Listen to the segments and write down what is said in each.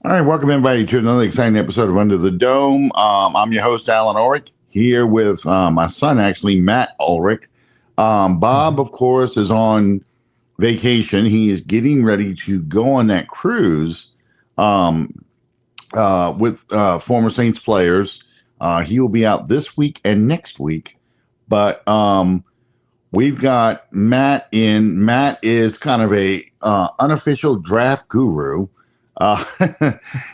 All right, welcome everybody to another exciting episode of Under the Dome. I'm your host, Alan Ulrich, here with my son, actually, Matt Ulrich. Bob, of course, is on vacation. He is getting ready to go on that cruise with former Saints players. He will be out this week and next week. But we've got Matt in. Matt is kind of a unofficial draft guru. Uh,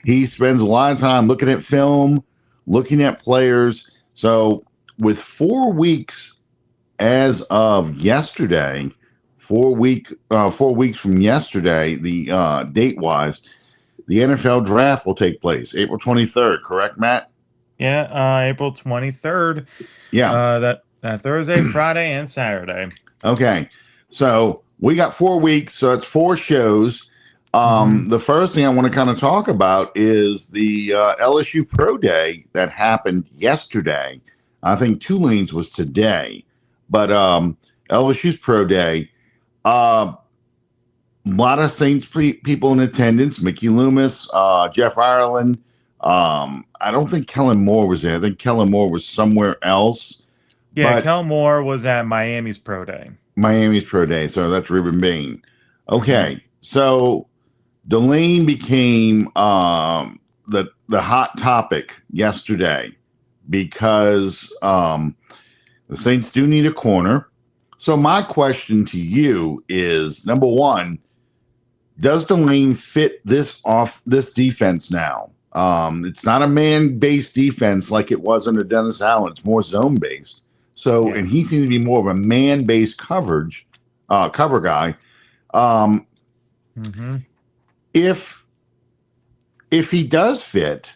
he spends a lot of time looking at film, looking at players. So, with 4 weeks as of yesterday, 4 weeks from yesterday, the date wise, the NFL draft will take place April 23rd. Correct, Matt? Yeah, April 23rd. Yeah. That Thursday, Friday, and Saturday. Okay. So we got 4 weeks. So it's 4 shows. The first thing I want to kind of talk about is the LSU Pro Day that happened yesterday. I think Tulane's was today, but LSU's Pro Day. A lot of Saints people in attendance. Mickey Loomis, Jeff Ireland. I don't think Kellen Moore was there. I think Kellen Moore was somewhere else. Yeah, Kellen Moore was at Miami's Pro Day. Miami's Pro Day. So that's Ruben Bain. Okay. So Delane became the hot topic yesterday because the Saints do need a corner. So my question to you is, number one, does Delane fit this defense now? It's not a man-based defense like it was under Dennis Allen. It's more zone-based. So, and he seems to be more of a man-based cover guy. If he does fit,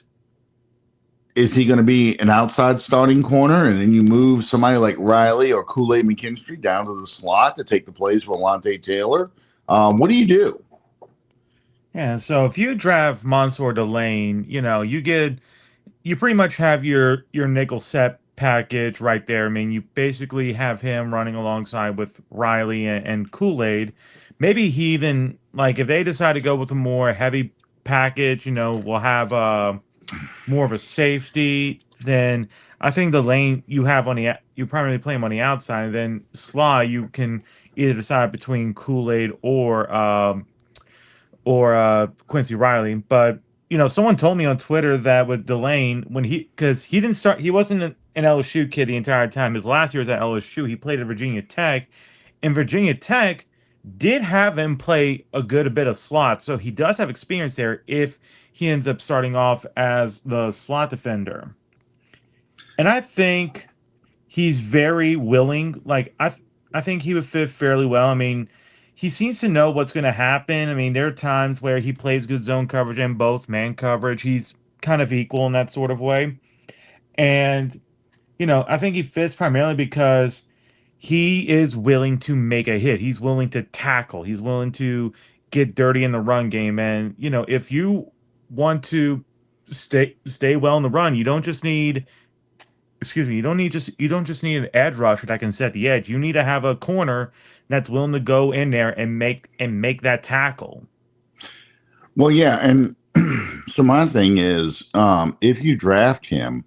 is he going to be an outside starting corner, and then you move somebody like Riley or Kool Aid McKinstry down to the slot to take the plays for Alontae Taylor? What do you do? Yeah, so if you draft Mansoor Delane, you pretty much have your nickel set package right there. I mean, you basically have him running alongside with Riley and Kool Aid. Maybe he even, like, if they decide to go with a more heavy package, we'll have more of a safety. Then I think the lane you have you primarily play him on the outside. Then Sly, you can either decide between Kool Aid or Quincy Riley. But someone told me on Twitter that with Delane, because he didn't start, he wasn't an LSU kid the entire time. His last year was at LSU. He played at Virginia Tech, and Virginia Tech did have him play a bit of slot, so he does have experience there if he ends up starting off as the slot defender. And I think he's very willing. Like, I think he would fit fairly well. I mean, he seems to know what's going to happen. I mean, there are times where he plays good zone coverage and both man coverage. He's kind of equal in that sort of way. And, I think he fits primarily because he is willing to make a hit. He's willing to tackle. He's willing to get dirty in the run game. And, if you want to stay well in the run, you don't just need you don't just need an edge rusher that can set the edge. You need to have a corner that's willing to go in there and make that tackle. Well, yeah, and so my thing is, if you draft him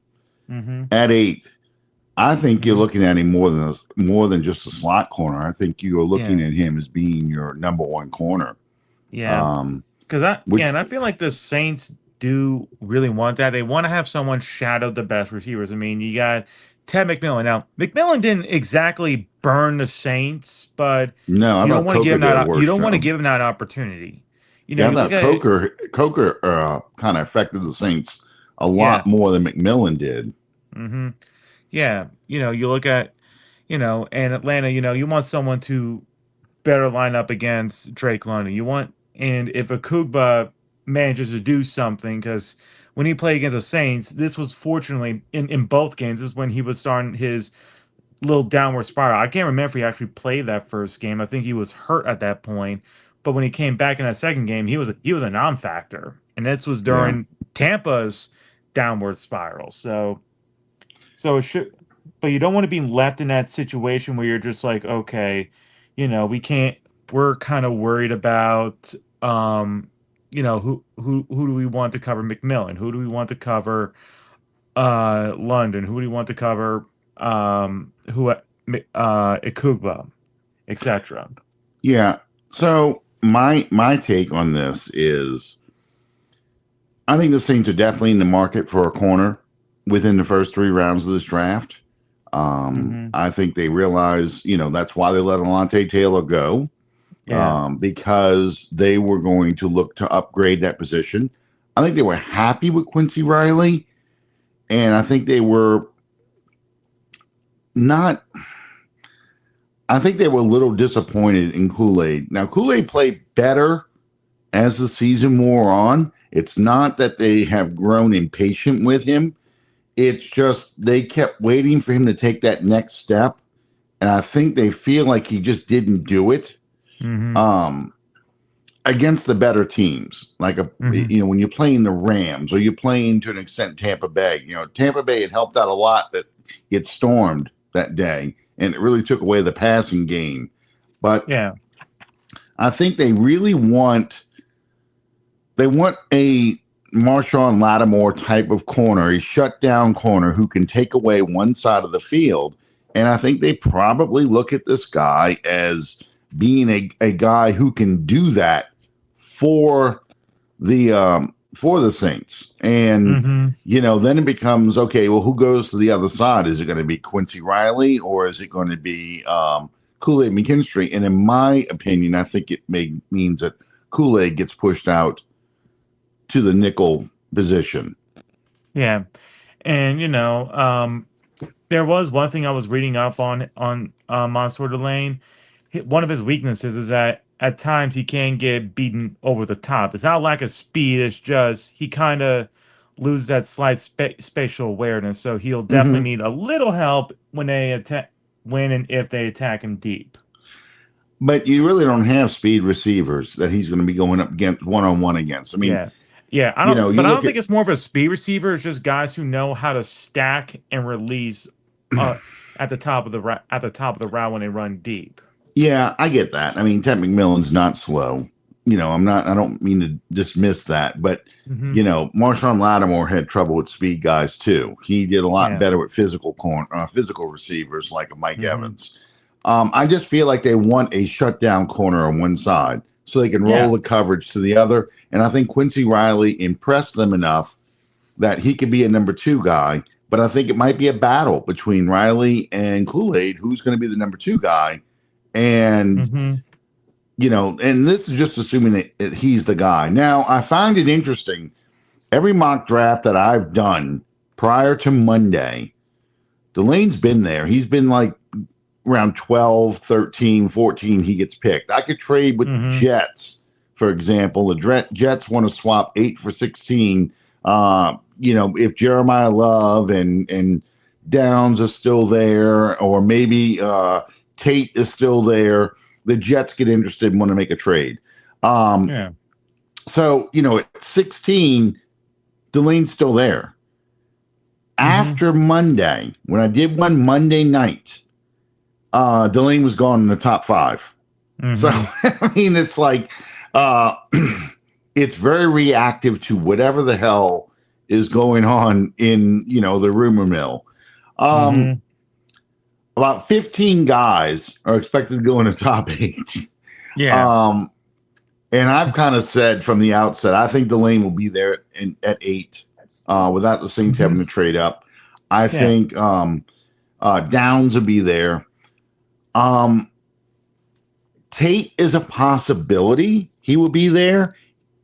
at 8, I think you're looking at him more than just a slot corner. I think you are looking at him as being your number one corner. Yeah, and I feel like the Saints do really want that. They want to have someone shadow the best receivers. I mean, you got Ted McMillan. Now, McMillan didn't exactly burn the Saints, but no, you don't want to give him that opportunity. I thought Coker kind of affected the Saints a lot more than McMillan did. Yeah, you look at, and Atlanta, you want someone to better line up against Drake London. And if Akugba manages to do something, because when he played against the Saints, this was fortunately in both games, this is when he was starting his little downward spiral. I can't remember if he actually played that first game. I think he was hurt at that point. But when he came back in that second game, he was a non-factor. And this was during Tampa's downward spiral. So it should, but you don't want to be left in that situation where you're just like, okay, we're kind of worried about who do we want to cover McMillan? Who do we want to cover London? Who do we want to cover Ikugba, etc. Yeah. So my take on this is I think the Saints are definitely in the market for a corner within the first 3 rounds of this draft. Hmm. I think they realize, that's why they let Alontae Taylor go, Yeah. because they were going to look to upgrade that position. I think they were happy with Quincy Riley, and I think they were not. I think they were a little disappointed in Kool Aid. Now, Kool Aid played better as the season wore on. It's not that they have grown impatient with him. It's just they kept waiting for him to take that next step. And I think they feel like he just didn't do it Hmm. against the better teams. Like, Hmm. when you're playing the Rams or you're playing to an extent Tampa Bay, Tampa Bay had helped out a lot that it stormed that day. And it really took away the passing game. But Yeah. I think they really want a Marshawn Lattimore type of corner, a shutdown corner who can take away one side of the field. And I think they probably look at this guy as being a guy who can do that for the Saints. And Hmm. then it becomes okay, well, who goes to the other side? Is it going to be Quincy Riley or is it going to be Kool Aid McKinstry? And in my opinion, I think it means that Kool Aid gets pushed out to the nickel position. Yeah. And there was one thing I was reading up on Mansoor Delane. One of his weaknesses is that at times he can get beaten over the top. It's not lack of speed; it's just he kind of loses that slight spatial awareness. So he'll definitely Mm-hmm. need a little help when they attack, when and if they attack him deep. But you really don't have speed receivers that he's going to be going up against one-on-one against. I mean, Yeah, yeah. I don't, you but I look don't at think it's more of a speed receiver. It's just guys who know how to stack and release uh, at the top of the route when they run deep. yeah, I get that. I mean, Ted McMillan's not slow. I don't mean to dismiss that, but Hmm. Marshawn Lattimore had trouble with speed guys too. He did a lot Yeah. better with physical receivers like a Mike Hmm. Evans. I just feel like they want a shutdown corner on one side so they can roll Yeah. the coverage to the other. And I think Quincy Riley impressed them enough that he could be a number 2 guy. But I think it might be a battle between Riley and Kool Aid, who's going to be the number 2 guy. And Hmm. and this is just assuming that he's the guy. Now, I find it interesting. Every mock draft that I've done prior to Monday, Delane's been there. He's been like around 12, 13, 14, he gets picked. I could trade with the Hmm. Jets, for example. The Jets want to swap 8 for 16. If Jeremiah Love and Downs are still there, or maybe Tate is still there, the Jets get interested and want to make a trade. Yeah. So, at 16, Delane's still there. Hmm. After Monday, when I did one Monday night, Delane was gone in the top 5. So, Hmm. I mean, it's like, uh, it's very reactive to whatever the hell is going on in, the rumor mill. Um, Hmm. about 15 guys are expected to go in the top 8. Yeah. Um, and I've kind of said from the outset, I think Delane will be there at 8 without the Saints Hmm. having to trade up. I Yeah. think Downs will be there. Tate is a possibility. He will be there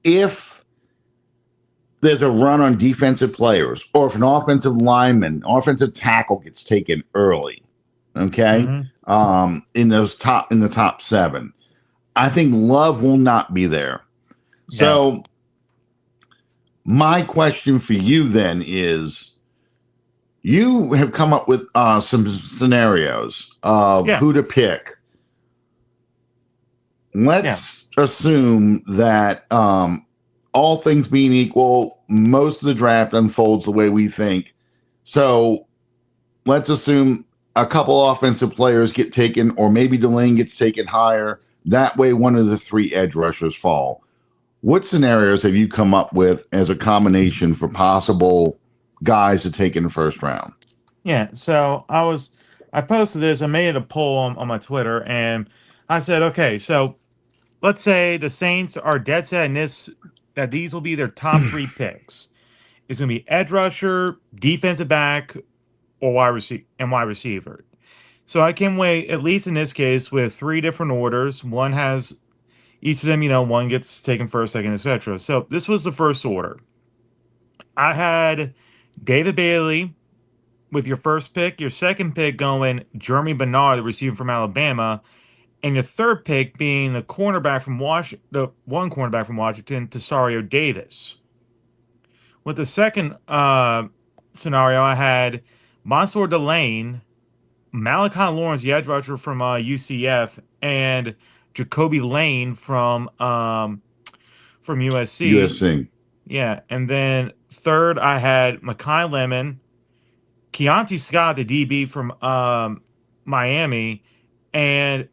if there's a run on defensive players or if an offensive tackle gets taken early. Okay. Hmm. In the top 7. I think Love will not be there. Yeah. So my question for you then is you have come up with some scenarios of Yeah. who to pick. Yeah. Let's assume that all things being equal, most of the draft unfolds the way we think. So let's assume a couple offensive players get taken, or maybe Delane gets taken higher. That way, one of the 3 edge rushers fall. what scenarios have you come up with as a combination for possible guys to take in the first round? Yeah, so I posted this, I made a poll on my Twitter, and I said, okay, so let's say the Saints are dead set in this that these will be their top three picks. It's gonna be edge rusher, defensive back, or wide receiver. So I came away, at least in this case, with three different orders. One has each of them, one gets taken first, second, etc. So this was the first order. I had David Bailey with your first pick, your second pick going Jeremy Bernard, the receiver from Alabama, and your third pick being the one cornerback from Washington, Tasario Davis. With the second scenario, I had Mansoor Delane, Malachi Lawrence, the edge rusher from UCF, and Jacoby Lane from USC. USC. Yeah, and then third, I had Makai Lemon, Keontae Scott, the DB from Miami, and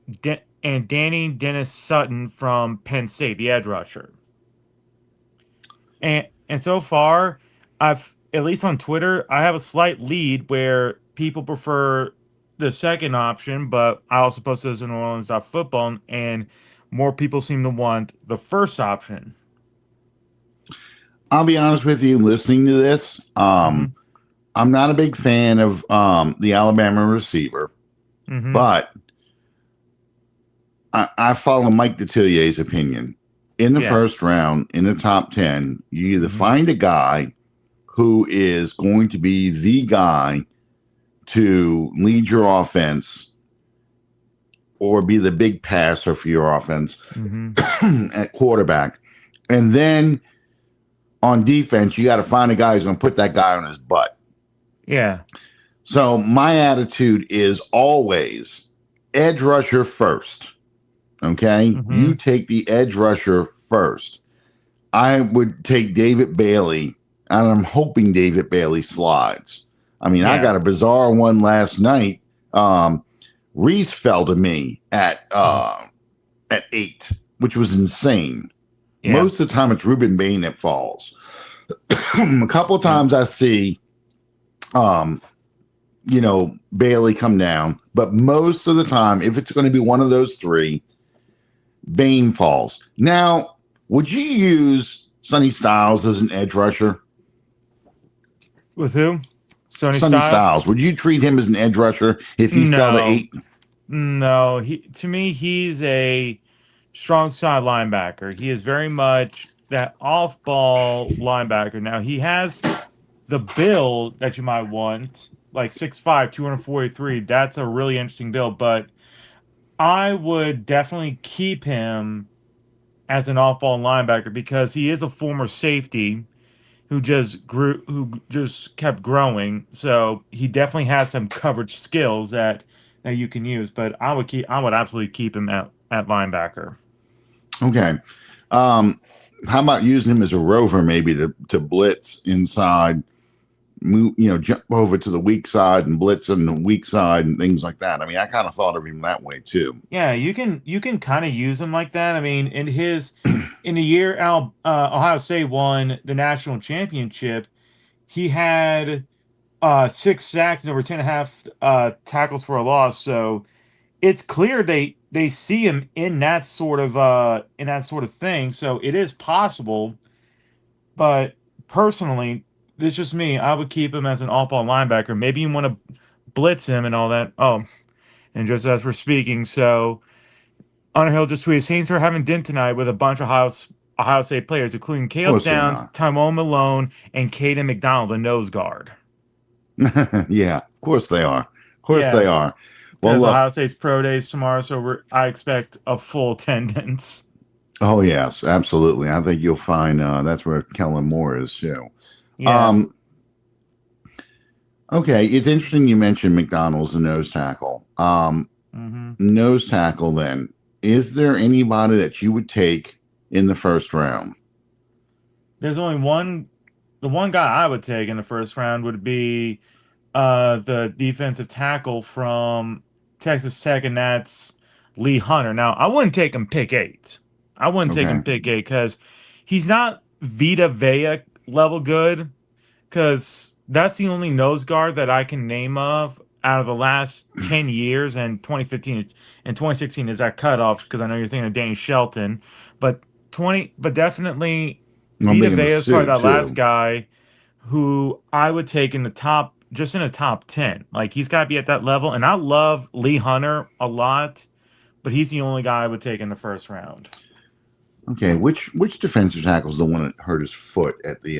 Danny Dennis Sutton from Penn State, the edge rusher. And so far, I've at least on Twitter, I have a slight lead where people prefer the second option, but I also posted this in New Orleans football, and more people seem to want the first option. I'll be honest with you, listening to this, I'm not a big fan of the Alabama receiver, but I follow Mike Detillier's opinion. In the first round, in the top 10, you either find a guy who is going to be the guy to lead your offense or be the big passer for your offense at quarterback. And then on defense, you got to find a guy who's going to put that guy on his butt. Yeah. So my attitude is always edge rusher first. Okay. You take the edge rusher first. I would take David Bailey, and I'm hoping David Bailey slides. I mean, I got a bizarre one last night. Reese fell to me at 8, which was insane. Yeah. Most of the time, it's Ruben Bain that falls. A couple of times I see, Bailey come down, but most of the time, if it's going to be one of those three, Bain falls. Now, would you use Sonny Styles as an edge rusher? With who? Sonny Styles. Would you treat him as an edge rusher if he fell to 8? No. To me, he's a strong side linebacker. He is very much that off-ball linebacker. Now, he has the build that you might want, like 6'5", 243. That's a really interesting build, but I would definitely keep him as an off-ball linebacker because he is a former safety who just kept growing. So he definitely has some coverage skills that you can use. But I would absolutely keep him at linebacker. Okay. How about using him as a rover, maybe to blitz inside? Jump over to the weak side and blitz on the weak side and things like that. I mean, I kind of thought of him that way too. Yeah, you can kind of use him like that. I mean, in the year Ohio State won the national championship, he had 6 sacks and over 10.5 tackles for a loss. So it's clear they see him in that sort of thing. So it is possible, but personally, it's just me. I would keep him as an off-ball linebacker. Maybe you want to blitz him and all that. Oh, and just as we're speaking, so Underhill just tweeted, Saints are having dinner tonight with a bunch of Ohio State players, including Caleb Downs, Tyrone Malone, and Caden McDonald, the nose guard. Yeah, of course they are. Of course they are. Well, look, Ohio State's pro days tomorrow, so I expect a full attendance. Oh, yes, absolutely. I think you'll find that's where Kellen Moore is, too. Yeah. Okay, it's interesting you mentioned McDonald's the nose tackle. Nose tackle, then. Is there anybody that you would take in the first round? There's only one. The one guy I would take in the first round would be the defensive tackle from Texas Tech, and that's Lee Hunter. Now, I wouldn't take him pick 8. I wouldn't take him pick 8 because He's not Vita Vea level good because that's the only nose guard that I can name of out of the last 10 years, and 2015 and 2016 is that cutoff because I know you're thinking of Danny Shelton, but but definitely I'm Vita thinking the Vea is probably Sue that last too. guy who I would take in the top, just in a top 10. Like he's got to be at that level. And I love Lee Hunter a lot, but he's the only guy I would take in the first round. Okay, which defensive tackle is the one that hurt his foot at the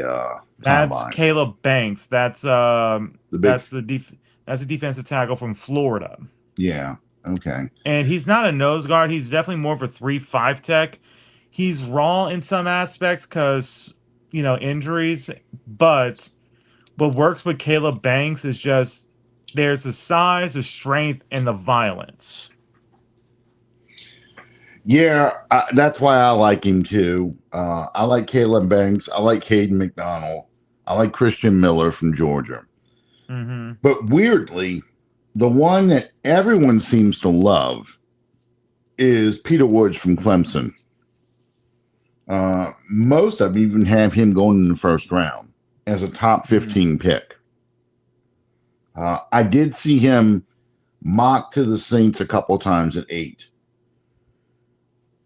That's combine? Caleb Banks. The big, That's a defensive tackle from Florida. yeah. Okay. And he's not a nose guard. He's definitely more of a 3-5 tech. He's raw in some aspects because, injuries, but what works with Caleb Banks is just there's the size, the strength, and the violence. Yeah, that's why I like him too. I like Caleb Banks. I like Caden McDonald. I like Christian Miller from Georgia. Mm-hmm. But weirdly, the one that everyone seems to love is Peter Woods from Clemson. Most of them even have him going in the first round as a top 15 pick. I did see him mocked to the Saints a couple times at 8.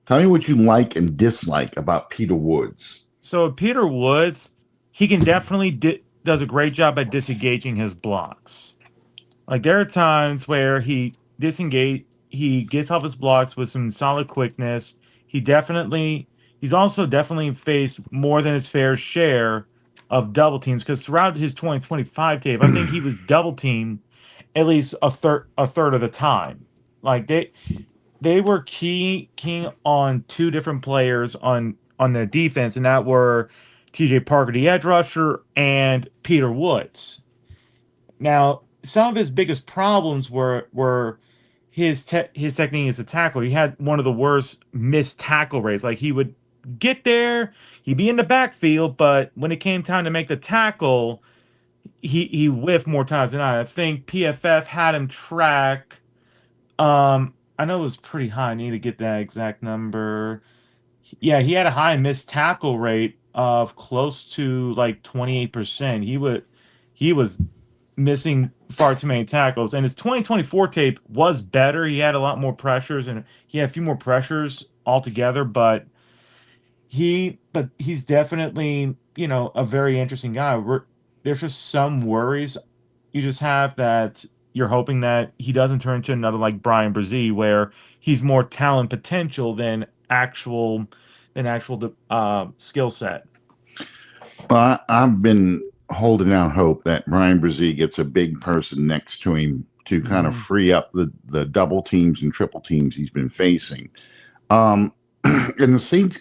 Tell me what you like and dislike about Peter Woods. So Peter Woods, he can definitely does a great job at disengaging his blocks. Like there are times where he gets off his blocks with some solid quickness. He's also definitely faced more than his fair share of double teams because throughout his 2025 tape, I think he was double teamed at least a third of the time. Like they were keying on two different players on the defense, and that were TJ Parker, the edge rusher, and Peter Woods. Now, some of his biggest problems were his technique as a tackler. He had one of the worst missed tackle rates. Like he would get there, he'd be in the backfield, but when it came time to make the tackle, he whiffed more times than not. I think PFF had him track. I know it was pretty high. I need to get that exact number. Yeah, he had a high missed tackle rate of close to like 28%. He was missing far too many tackles. And his 2024 tape was better. He had a lot more pressures and he had a few more pressures altogether, but he's definitely, a very interesting guy. There's just some worries you just have that you're hoping that he doesn't turn into another like Brian Brzee where he's more talent potential than actual skill set. Well, I've been holding out hope that Brian Brzee gets a big person next to him to kind of free up the double teams and triple teams he's been facing. And the Saints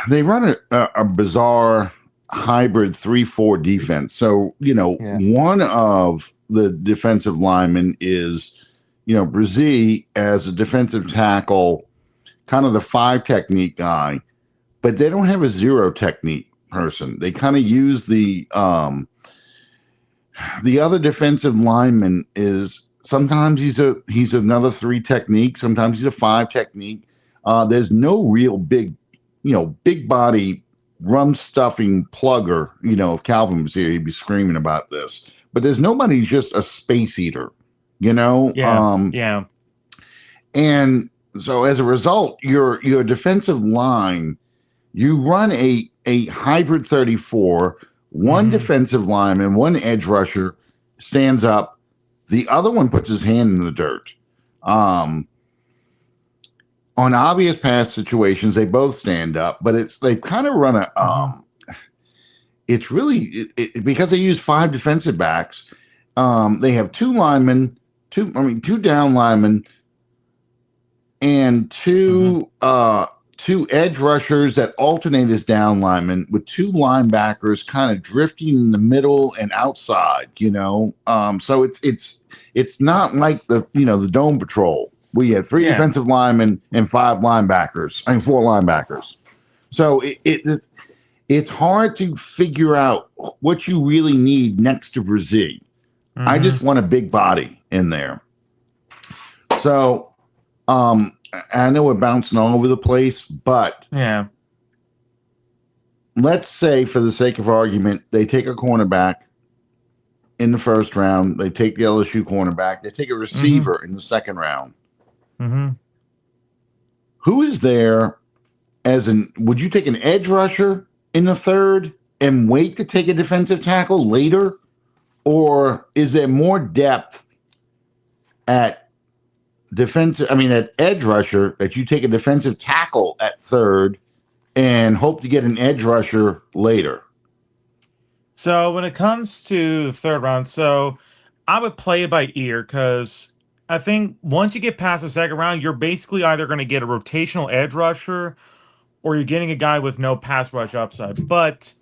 they run a bizarre hybrid 3-4 defense. So, one of the defensive linemen is, Brzee as a defensive tackle, kind of the 5 technique guy, but they don't have a 0 technique person. They kind of use the other defensive lineman is sometimes he's another 3 technique, sometimes he's a 5 technique. There's no real big body rum stuffing plugger. If Calvin was here, he'd be screaming about this. But there's nobody just a space eater, Yeah. And so as a result, your defensive line, you run a hybrid 34, one defensive lineman, one edge rusher stands up, the other one puts his hand in the dirt. On obvious pass situations, they both stand up, but they kind of run it's really because they use 5 defensive backs. They have 2 linemen, 2 down linemen, and 2 edge rushers that alternate as down linemen with 2 linebackers kind of drifting in the middle and outside. So it's not like the Dome Patrol. We had 3 defensive linemen and 5 linebackers. 4 linebackers. So it's hard to figure out what you really need next to Brzee. I just want a big body in there. So I know we're bouncing all over the place, but Yeah. let's say, for the sake of argument, they take a cornerback in the first round. They take the LSU cornerback. They take a Mm-hmm. receiver in the second round. Mm-hmm. Who is there would you take an edge rusher in the third and wait to take a defensive tackle later? Or is there more depth at at edge rusher that you take a defensive tackle at third and hope to get an edge rusher later? So when it comes to the third round, so I would play it by ear because I think once you get past the second round, you're basically either going to get a rotational edge rusher or you're getting a guy with no pass rush upside. But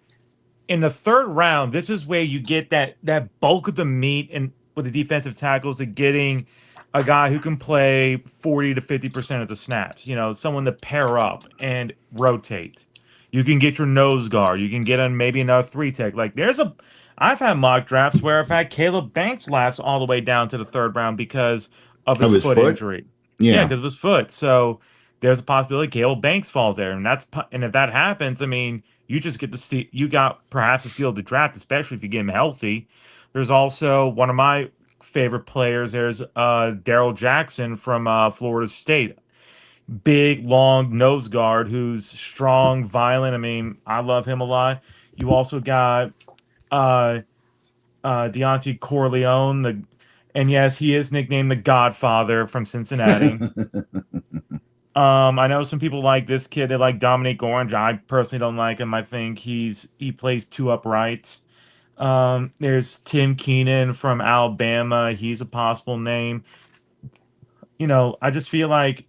in the third round, this is where you get that bulk of the meat and with the defensive tackles to getting a guy who can play 40 to 50% of the snaps, someone to pair up and rotate. You can get your nose guard. You can get on maybe another three tech. I've had mock drafts where I've had Caleb Banks last all the way down to the third round because of Of his his foot foot? injury. Yeah, Yeah. because of his foot. So there's a possibility Caleb Banks falls there, and if that happens, I mean, you just get to see you got perhaps a steal of the draft, especially if you get him healthy. There's also one of my favorite players. There's Daryl Jackson from Florida State, big, long nose guard who's strong, violent. I mean, I love him a lot. You also got uh, Deontay Corleone, and yes, he is nicknamed the Godfather from Cincinnati. I know some people like this kid. They like Dominic Orange. I personally don't like him. I think he plays too upright. There's Tim Keenan from Alabama. He's a possible name. I just feel like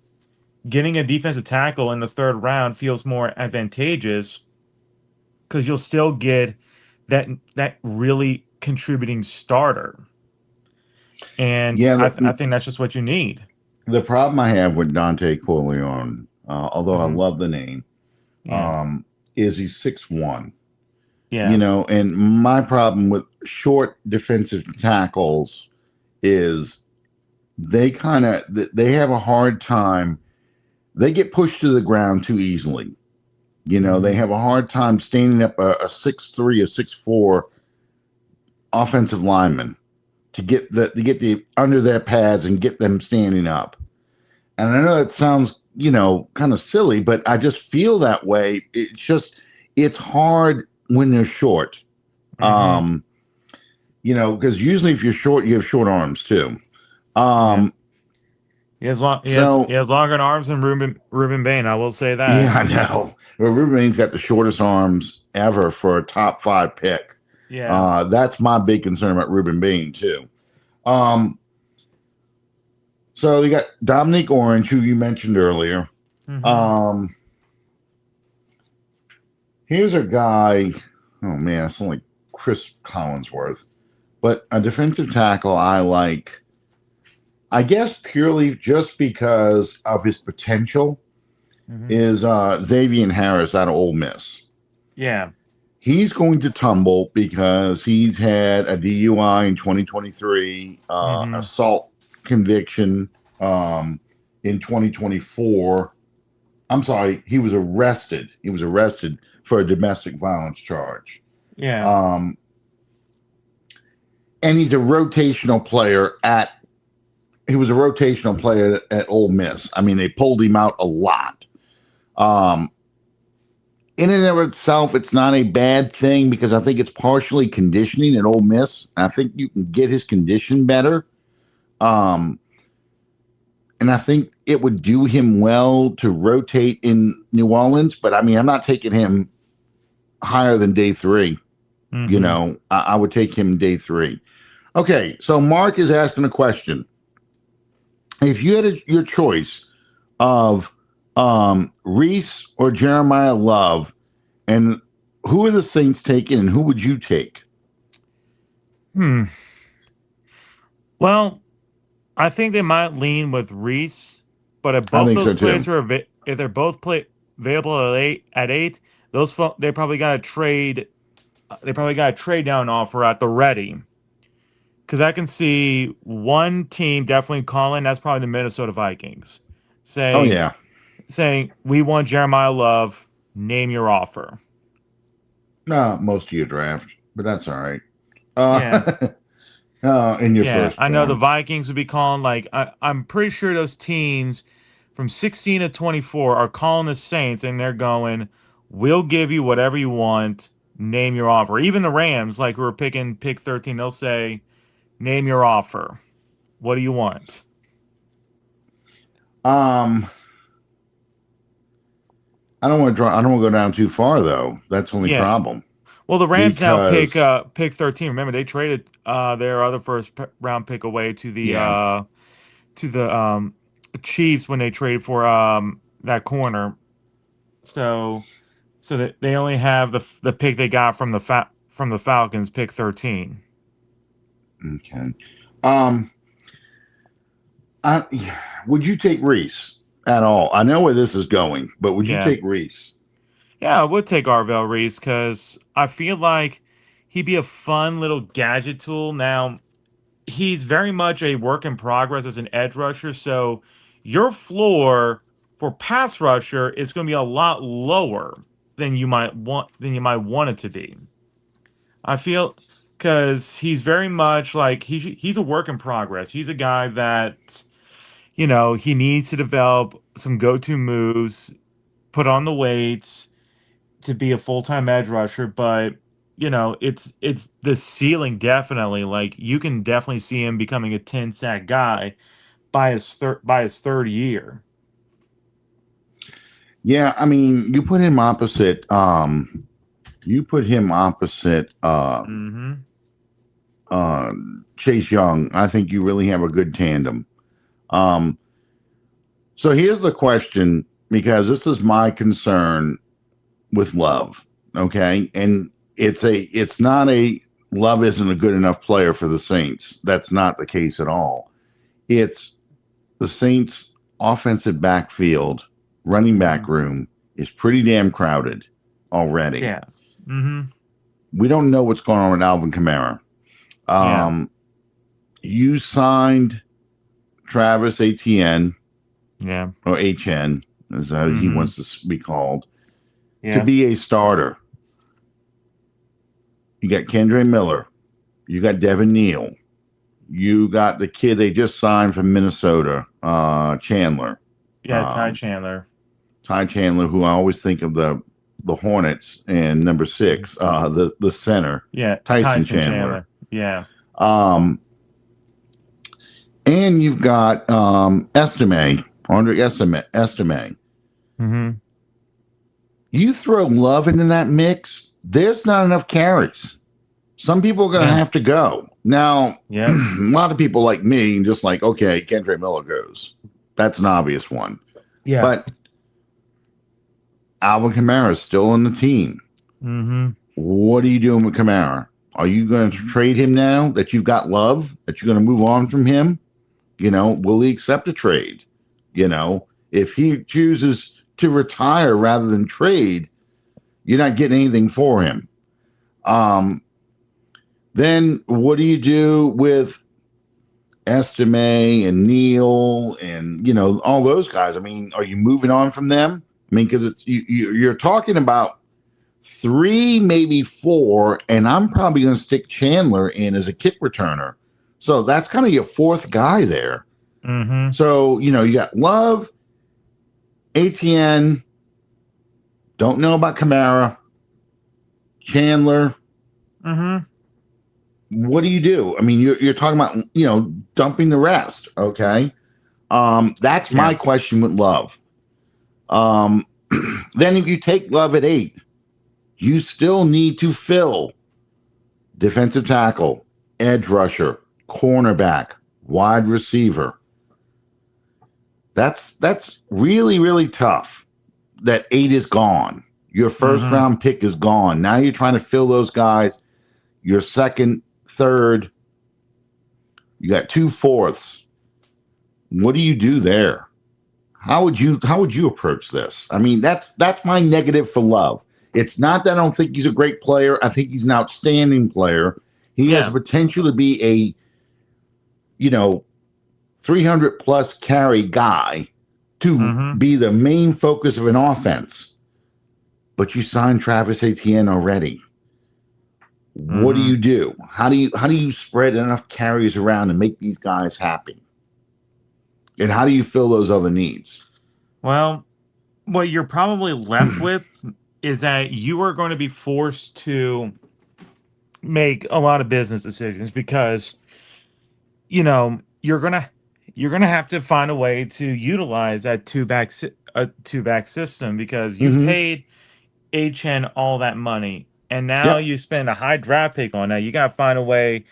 getting a defensive tackle in the third round feels more advantageous because you'll still get that really contributing starter, and Yeah, I think that's just what you need. the problem I have with Dante Corleone, although I Hmm. love the name, Yeah, is he's 6'1". yeah, And my problem with short defensive tackles is they have a hard time. They get pushed to the ground too easily. They hmm, have a hard time standing up a 6'3", a 6'4" offensive lineman to get the under their pads and get them standing up. And I know that sounds, kind of silly, but I just feel that way. It's hard when they're short. hmm, Um, because usually if you're short, you have short arms too. yeah. Um, He so has longer arms than Ruben Bain. I will say yeah, that. I know. Well, Ruben's got the shortest arms ever for a top 5 pick. Yeah. That's my big concern about Ruben Bain too. Um, so you got Dominique Orange, who you mentioned earlier. Hmm. Um, here's a guy. Oh man, it's only Chris Collinsworth, but a defensive tackle I like. I guess purely just because of his potential Hmm. is Xavier Harris out of Ole Miss. Yeah. He's going to tumble because he's had a DUI in 2023, Hmm. assault conviction in 2024. I'm sorry, he was arrested. He was arrested for a domestic violence charge. Yeah. Um, and he's a rotational player at he was a rotational player at Ole Miss. I mean, they pulled him out a lot. Um, in and of itself, it's not a bad thing because I think it's partially conditioning at Ole Miss. And I think you can get his condition better. Um, and I think it would do him well to rotate in New Orleans. But I mean, I'm not taking him higher than day 3. Hmm. I would take him day 3. Okay, so Mark is asking a question. If you had your choice of Reese or Jeremiah Love, and who are the Saints taking, and who would you take? Hmm. Well, I think they might lean with Reese, but if I both think those so players too. are if they're both available at eight, they probably got to trade. They probably got a trade down offer at the ready. Because I can see one team definitely calling. That's probably the Minnesota Vikings. Oh saying yeah. we want Jeremiah Love. Name your offer. No, most of your draft, but that's all right. Yeah. In your Yeah, first I know the round. Vikings would be calling I'm pretty sure those teams from 16 to 24 are calling the Saints and they're going, "We'll give you whatever you want. Name your offer." Even the Rams, like we were picking pick 13, they'll say, "Name your offer. What do you want?" Um, I don't want to draw. I don't want to go down too far though. That's the only Yeah. problem Well, the Rams now because pick 13. Remember, they traded their other round pick away yeah, to the Chiefs when they traded for that corner. So that they only have the pick they got from the Falcons, pick 13. okay. Um, I would you take Reese at all? I know where this is going, but would you Yeah. take Reese? Yeah, I would take Arvell Reese because I feel like he'd be a fun little gadget tool. Now, he's very much a work in progress as an edge rusher, so your floor for pass rusher is going to be a lot lower than you might want it to be. I feel because he's very much like he's a work in progress. He's a guy that he needs to develop some go-to moves, put on the weights to be a full-time edge rusher, but it's the ceiling definitely. Like you can definitely see him becoming a 10 sack guy by his third year. Yeah, I mean, you put him opposite. You put him opposite. Mm-hmm. Uh, Chase Young. I think you really have a good tandem. Um, so here's the question, because this is my concern with Love. Okay, and it's not a Love isn't a good enough player for the Saints. That's not the case at all. It's the Saints' offensive backfield, running back Mm-hmm. room is pretty damn crowded already. Yeah. Mm-hmm. We don't know what's going on with Alvin Kamara. Yeah. You signed Travis Etienne Yeah. or HN, as he Mm-hmm. wants to be called, to Yeah. be a starter. You got Kendre Miller. You got Devin Neal. You got the kid they just signed from Minnesota, Chandler. Yeah. Ty Chandler. Ty Chandler, who I always think of the Hornets and number 6, the center, Yeah. Tyson Tyson Chandler. Chandler. Yeah. And you've got Estime, Andre Estime. Mm-hmm. You throw Love into that mix, there's not enough carries. Some people are going to Yeah. have to go. Now, Yeah. a lot of people like me, just like, okay, Kendre Miller goes. That's an obvious one. Yeah. But Alvin Kamara is still on the team. Mm-hmm. What are you doing with Kamara? Are you going to trade him now that you've got Love, that you're going to move on from him? Will he accept a trade? If he chooses to retire rather than trade, you're not getting anything for him. Then what do you do with Estime and Neal and all those guys? I mean, are you moving on from them? I mean, because you're talking about 3, maybe 4, and I'm probably going to stick Chandler in as a kick returner. So that's kind of your 4th guy there. Mm-hmm. So you got Love, ATN. Don't know about Kamara, Chandler. Mm-hmm. What do you do? I mean, you're talking about dumping the rest. Okay, that's my question with Love. Then if you take Love at 8, you still need to fill defensive tackle, edge rusher, cornerback, wide receiver. That's really, really tough. That 8 is gone. Your first round pick is gone. Now you're trying to fill those guys. Your second, third, you got 2 fourths. What do you do there? How would you approach this? I mean, that's my negative for Love. It's not that I don't think he's a great player. I think he's an outstanding player. He has the potential to be a 300 plus carry guy, to Mm-hmm. be the main focus of an offense, but you signed Travis Etienne already. What Mm-hmm. do? How do you spread enough carries around and make these guys happy? And how do you fill those other needs? Well, what you're probably left with is that you are going to be forced to make a lot of business decisions because you're gonna have to find a way to utilize that two back system because you've Mm-hmm. paid HN all that money and now Yep. you spend a high draft pick on that. You got to find a way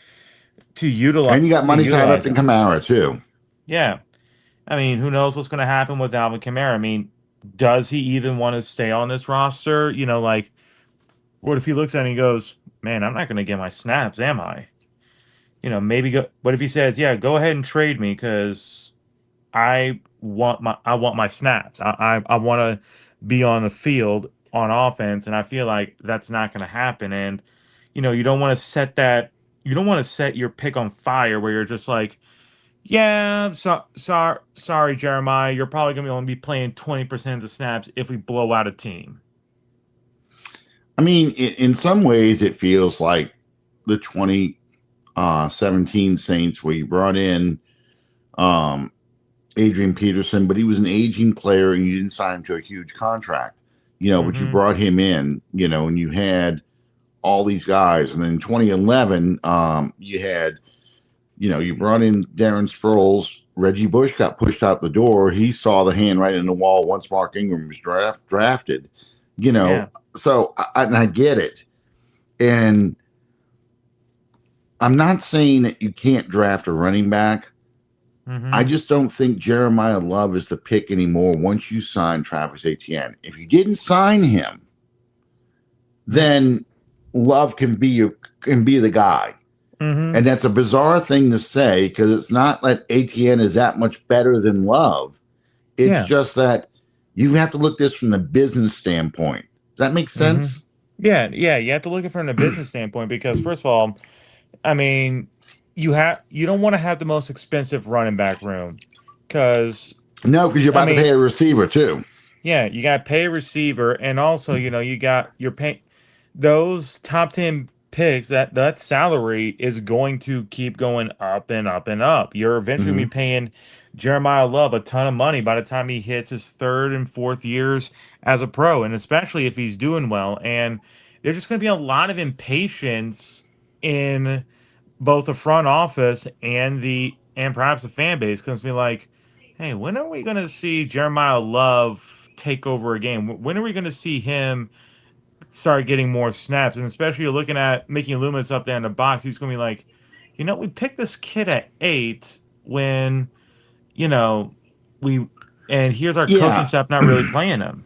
to utilize And you got to money tied up utilize in him. Kamara too. Yeah. I mean, who knows what's going to happen with Alvin Kamara? I mean, does he even want to stay on this roster? Like, what if he looks at it and he goes, "Man, I'm not going to get my snaps, am I?" Maybe go. What if he says, "Yeah, go ahead and trade me because I want my snaps. I want to be on the field on offense, and I feel like that's not going to happen." And you don't want to set your pick on fire where you're just like, "Yeah, sorry, Jeremiah, you're probably going to only be playing 20% of the snaps if we blow out a team." I mean, in some ways, it feels like the 2017 Saints, where you brought in um, Adrian Peterson, but he was an aging player and you didn't sign him to a huge contract, but you Mm-hmm. brought him in, and you had all these guys. And then in 2011, you had, you brought in Darren Sproles. Reggie Bush got pushed out the door. He saw the hand right in the wall once Mark Ingram was drafted, Yeah. so I get it. And I'm not saying that you can't draft a running back. I Mm-hmm. just don't think Jeremiah Love is the pick anymore once you sign Travis Etienne. If you didn't sign him, then Love can be the guy. Mm-hmm. And that's a bizarre thing to say because it's not that Etienne is that much better than Love. It's Yeah. just that you have to look at this from the business standpoint. Does that make Mm-hmm. sense? Yeah. Yeah. You have to look at it from a business standpoint because first of all, I mean, you don't want to have the most expensive running back room because No, because you're I about to pay mean, a receiver too. yeah, you got to pay a receiver, and also you're paying those top 10 picks. That salary is going to keep going up and up and up. You're eventually gonna Mm-hmm. be paying Jeremiah Love a ton of money by the time he hits his third and fourth years as a pro, and especially if he's doing well. And there's just going to be a lot of impatience in both the front office and perhaps the fan base because be like, hey, when are we going to see Jeremiah Love take over a game? When are we going to see him start getting more snaps? And especially you're looking at Mickey Loomis up there in the box, he's going to be like, we picked this kid at 8 when you know we and here's our coaching Yeah. staff not really playing him.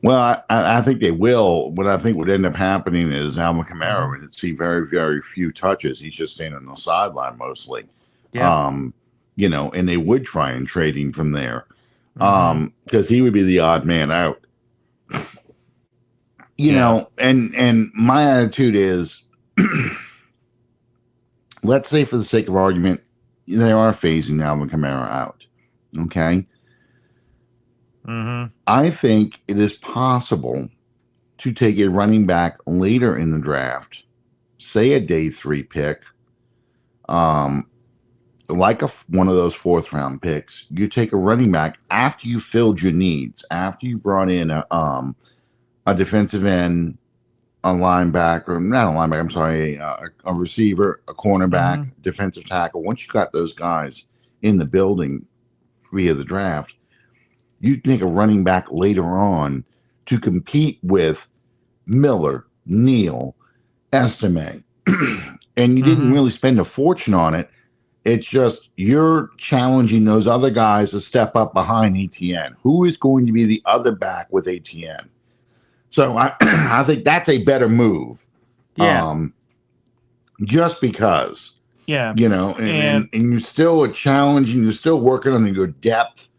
Well, I think they will. What I think would end up happening is Alvin Kamara Hmm. would see very, very few touches. He's just standing on the sideline mostly. Yeah. Um, and they would try and trade him from there. Hmm. Because he would be the odd man out. Yeah. And my attitude is let's say for the sake of argument, they are phasing Alvin Kamara out. Okay. Hmm. I think it is possible to take a running back later in the draft, say a day 3 pick, like one of those 4th round picks. You take a running back after you filled your needs, after you brought in a defensive end, a linebacker, not a linebacker, I'm sorry, a receiver, a cornerback, Hmm. defensive tackle. Once you got those guys in the building via the draft, you take a running back later on to compete with Miller, Neal, Estime, and you didn't Hmm. really spend a fortune on it. It's just you're challenging those other guys to step up behind ATN. Who is going to be the other back with ATN? So I think that's a better move. Yeah. Just because, Yeah. and And you're still a challenge and you're still working on your depth,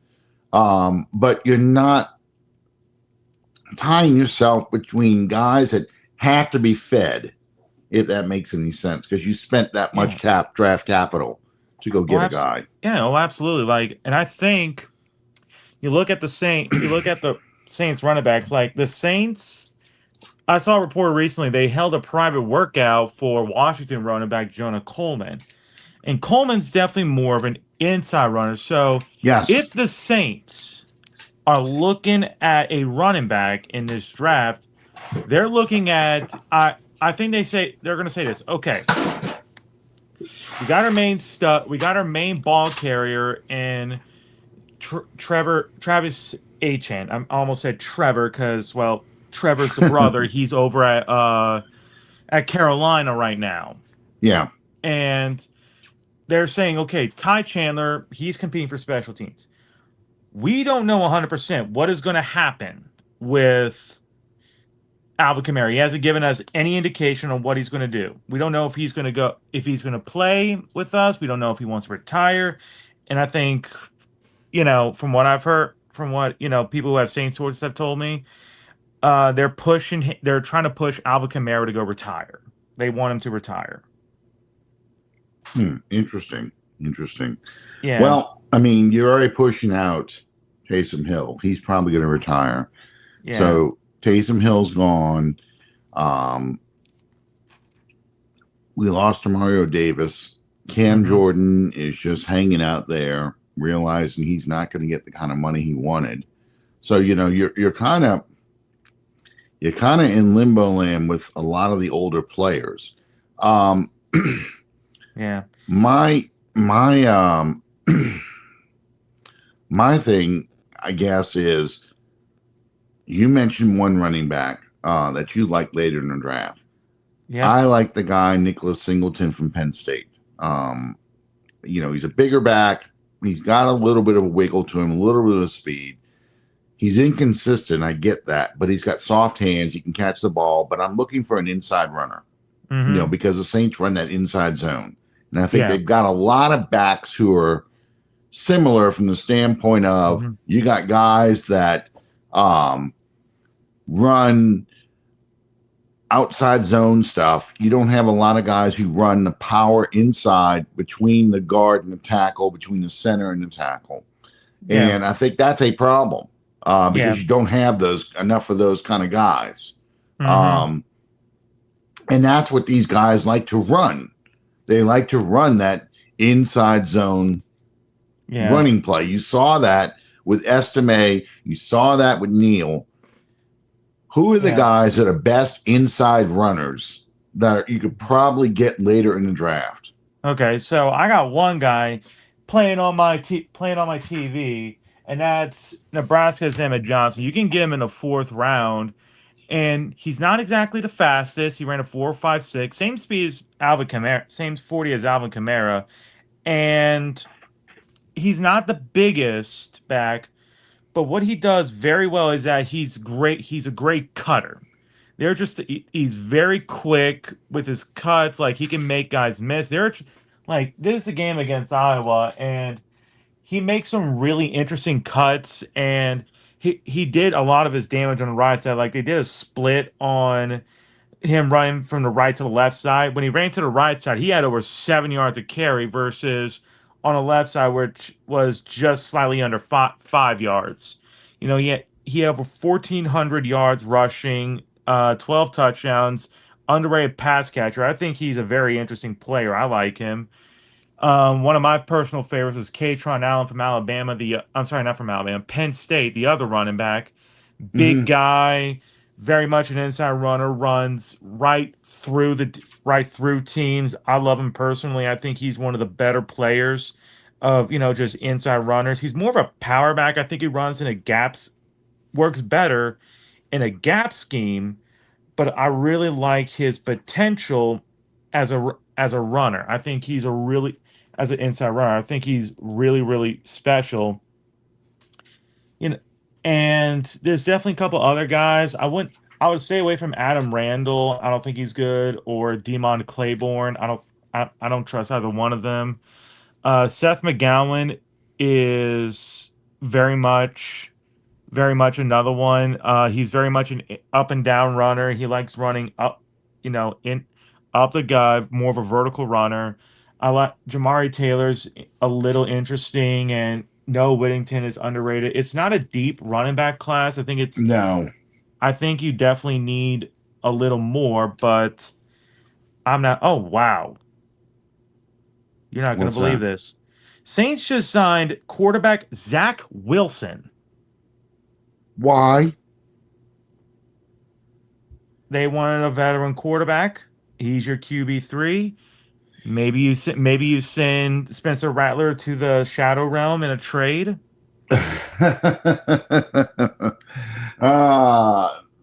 but you're not tying yourself between guys that have to be fed, if that makes any sense, because you spent that much yeah. draft capital to go Oh, get a guy. yeah, oh, absolutely. Like, and I think, You look at the Saints running backs. Like the Saints, I saw a report recently. They held a private workout for Washington running back Jonah Coleman, and Coleman's definitely more of an inside runner. So Yes. if the Saints are looking at a running back in this draft, they're looking at I think they're going to say this. Okay, we got our main stud, we got our main ball carrier in Travis Achan. I almost said Trevor because well, Trevor's the brother. He's over at Carolina right now, Yeah. and they're saying, okay, Ty Chandler, he's competing for special teams. We don't know 100% what is going to happen with Alvin Kamara. He hasn't given us any indication on what he's going to do. We don't know if he's going to go, if he's going to play with us. We don't know if he wants to retire. And I think, from what I've heard, from what, people who have Saints sources have told me, they're trying to push Alvin Kamara to go retire. They want him to retire. Interesting. Interesting. Yeah. Well, I mean, you're already pushing out Taysom Hill. He's probably going to retire. Yeah. So Taysom Hill's gone. Um, we lost to Mario Davis. Cam Jordan is just hanging out there, realizing he's not going to get the kind of money he wanted. So you're kind of in limbo land with a lot of the older players. Yeah. My my thing, I guess, is you mentioned one running back that you like later in the draft. Yeah. I like the guy Nicholas Singleton from Penn State. He's a bigger back. He's got a little bit of a wiggle to him, a little bit of speed. He's inconsistent. I get that, but he's got soft hands. He can catch the ball. But I'm looking for an inside runner, because the Saints run that inside zone, and I think they've got a lot of backs who are similar from the standpoint of you got guys that run outside zone stuff. You don't have a lot of guys who run the power inside between the guard and the tackle, between the center and the tackle. Yeah. And I think that's a problem because you don't have enough of those kind of guys. And that's what these guys like to run. They like to run that inside zone running play. You saw that with Estime. You saw that with Neal. Who are the guys that are best inside runners that you could probably get later in the draft? Okay, so I got one guy playing on my TV, and that's Nebraska's Emmett Johnson. You can get him in the fourth round, and he's not exactly the fastest. He ran a 4.56, same speed as Alvin Kamara, same 40 as Alvin Kamara, and he's not the biggest back. But what he does very well is that he's great. He's a great cutter. He's very quick with his cuts. Like he can make guys miss. Like this is a game against Iowa, and he makes some really interesting cuts. And he did a lot of his damage on the right side. Like they did a split on him running from the right to the left side. When he ran to the right side, he had over 7 yards of carry versus on the left side, which was just slightly under 5 yards. He had over 1,400 yards rushing, 12 touchdowns, underrated pass catcher. I think he's a very interesting player. I like him. One of my personal favorites is Katron Allen from Alabama. I'm sorry, not from Alabama, Penn State, the other running back. Big guy, very much an inside runner, runs right through teams. I love him personally. I think he's one of the better players of just inside runners. He's more of a power back. I think he runs in a gaps, works better in a gap scheme, but I really like his potential as a runner. I think he's as an inside runner. I think he's really, really special. And there's definitely a couple other guys. I would stay away from Adam Randall. I don't think he's good, or Demond Claiborne. I don't trust either one of them. Seth McGowan is very much another one. He's very much an up and down runner. He likes running up, in up the gut, more of a vertical runner. I like Jamari Taylor's a little interesting, and No, Whittington is underrated. It's not a deep running back class. No. I think you definitely need a little more, but I'm not. Oh, wow. You're not going to What's believe that? this. Saints just signed quarterback Zach Wilson. Why? They wanted a veteran quarterback. He's your QB3. Maybe you send Spencer Rattler to the Shadow Realm in a trade.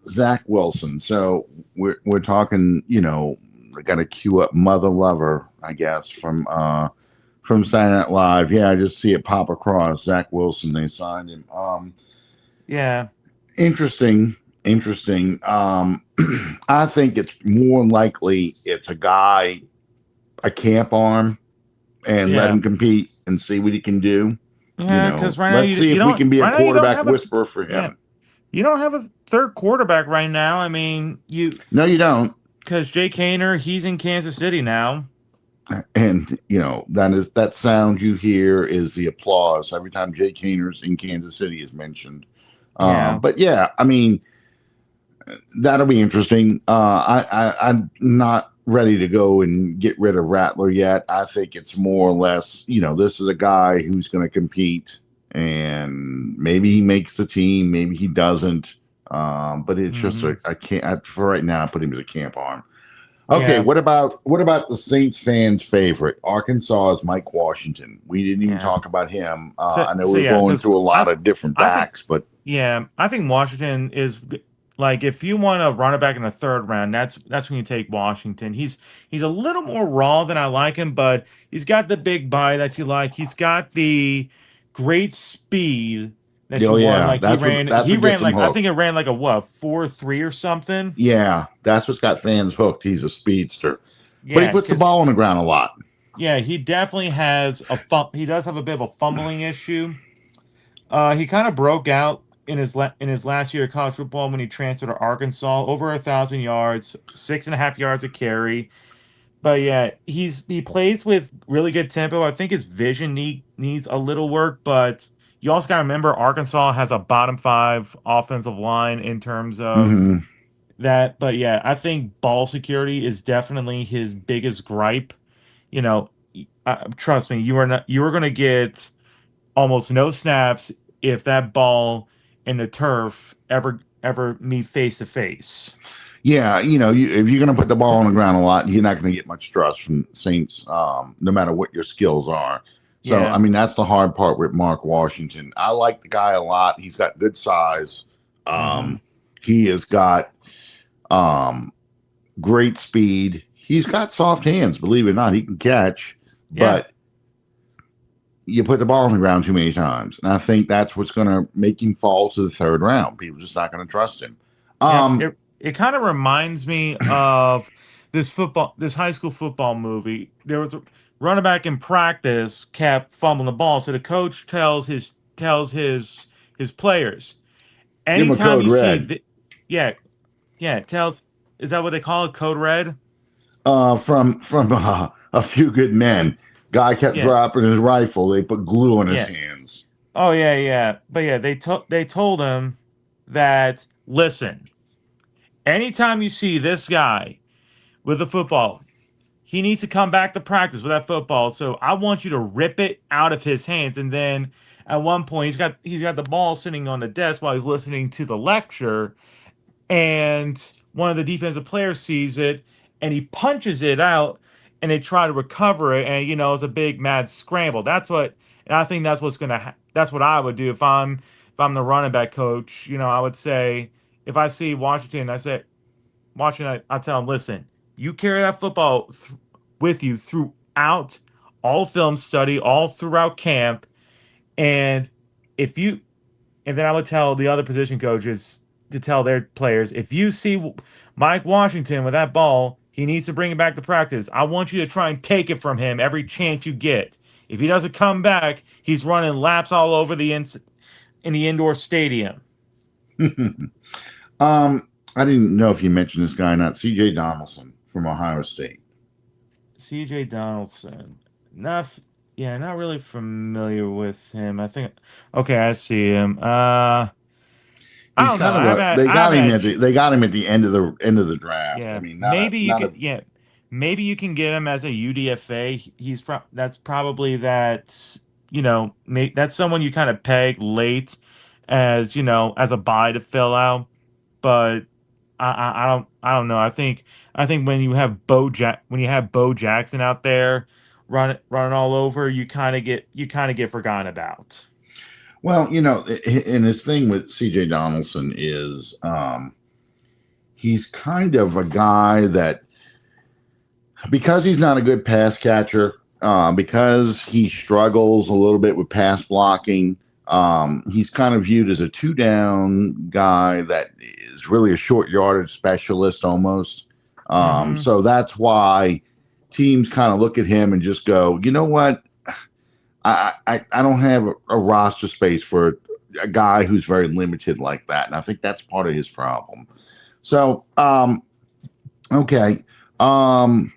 Zach Wilson. So we're talking, I got to cue up Mother Lover, I guess, from Saturday Night Live. Yeah, I just see it pop across. Zach Wilson, they signed him. Yeah, Interesting, interesting. I think it's more likely it's a guy, a camp arm, and let yeah, him compete and see what he can do. yeah. Because right now Let's see you if we don't. can be a Right now you don't quarterback have a. whisperer for Yeah, him. you don't have a third quarterback right now. I mean, No, you don't. because Jake Hayner, he's in Kansas City now. And that sound you hear is the applause every time Jake Hayner's in Kansas City is mentioned. Yeah, But yeah, I mean, that'll be interesting. I'm not ready to go and get rid of Rattler yet. I think it's more or less, this is a guy who's going to compete, and maybe he makes the team, maybe he doesn't. But it's just hmm I can't for right now. I put him as a camp arm. Okay, yeah, what about the Saints fans' favorite? Arkansas is Mike Washington. We didn't even yeah. talk about him. So I know so we're yeah, going because through a lot of different I think backs, but yeah, I think Washington is like if you want to run it back in the third round, that's when you take Washington. He's a little more raw than I like him, but he's got the big body that you like. He's got the great speed that you oh want. yeah, Like that's what that's he what ran gets him like I hooked. think it ran like a what 4.3 or something. Yeah, that's what's got fans hooked. He's a speedster, but he Yeah, puts the because ball on the ground a lot. yeah, he definitely has he does have a bit of a fumbling issue. He kind of broke out in in his last year of college football when he transferred to Arkansas, over 1,000 yards, 6.5 yards a carry. But yeah, he plays with really good tempo. I think his vision needs a little work, but you also got to remember Arkansas has a bottom five offensive line in terms of Hmm. that. But yeah, I think ball security is definitely his biggest gripe. You know, trust me, you are going to get almost no snaps if that ball and the turf ever meet face to face. Yeah, if you're going to put the ball on the ground a lot, you're not going to get much trust from Saints, no matter what your skills are. So, I Yeah. mean, that's the hard part with Mark Washington. I like the guy a lot. He's got good size. hmm He has got um, great speed. He's got soft hands, believe it or not. He can catch, Yeah. but you put the ball on the ground too many times. And I think that's what's going to make him fall to the third round. People just not going to trust him. Yeah. Um, It kind of reminds me of this high school football movie. There was a running back in practice kept fumbling the ball, so the coach tells his players, Give him a anytime code you see red. the yeah, yeah, tells is that what they call it? Code red? From a few good men. Guy kept Yeah. dropping his rifle. They put glue on his Yeah. hands. Oh yeah, yeah. But yeah, they told him that listen, anytime you see this guy with a football, he needs to come back to practice with that football. So I want you to rip it out of his hands. And then at one point he's got the ball sitting on the desk while he's listening to the lecture, and one of the defensive players sees it and he punches it out and they try to recover it, and it's a big mad scramble. And I think that's what I would do if I'm the running back coach. I would say if I see Washington, I say Washington, I tell him, listen, you carry that football with you throughout all film study, all throughout camp, and if you and then I would tell the other position coaches to tell their players, if you see Mike Washington with that ball, he needs to bring it back to practice. I want you to try and take it from him every chance you get. If he doesn't come back, he's running laps all over in the indoor stadium. I didn't know if you mentioned this guy or not. CJ Donaldson from Ohio State. CJ Donaldson. Enough. Yeah, not really familiar with him. I think okay, I see him. I He's don't know. kind of a. They I got haven't him had at the. They got him at the end of the draft. I yeah, mean, maybe you not a. could yeah, maybe you can get him as a UDFA. That's probably that that's someone you kind of peg late as, as a buy to fill out, but I don't know. I think when you have Bo Jackson out there running all over, you kind of get forgotten about. Well, you know, and his thing with C.J. Donaldson is he's kind of a guy that because he's not a good pass catcher, because he struggles a little bit with pass blocking. He's kind of viewed as a two down guy that is really a short yardage specialist almost. Mm-hmm. So that's why teams kind of look at him and just go, you know what? I don't have a roster space for a guy who's very limited like that. And I think that's part of his problem. So, okay. Um,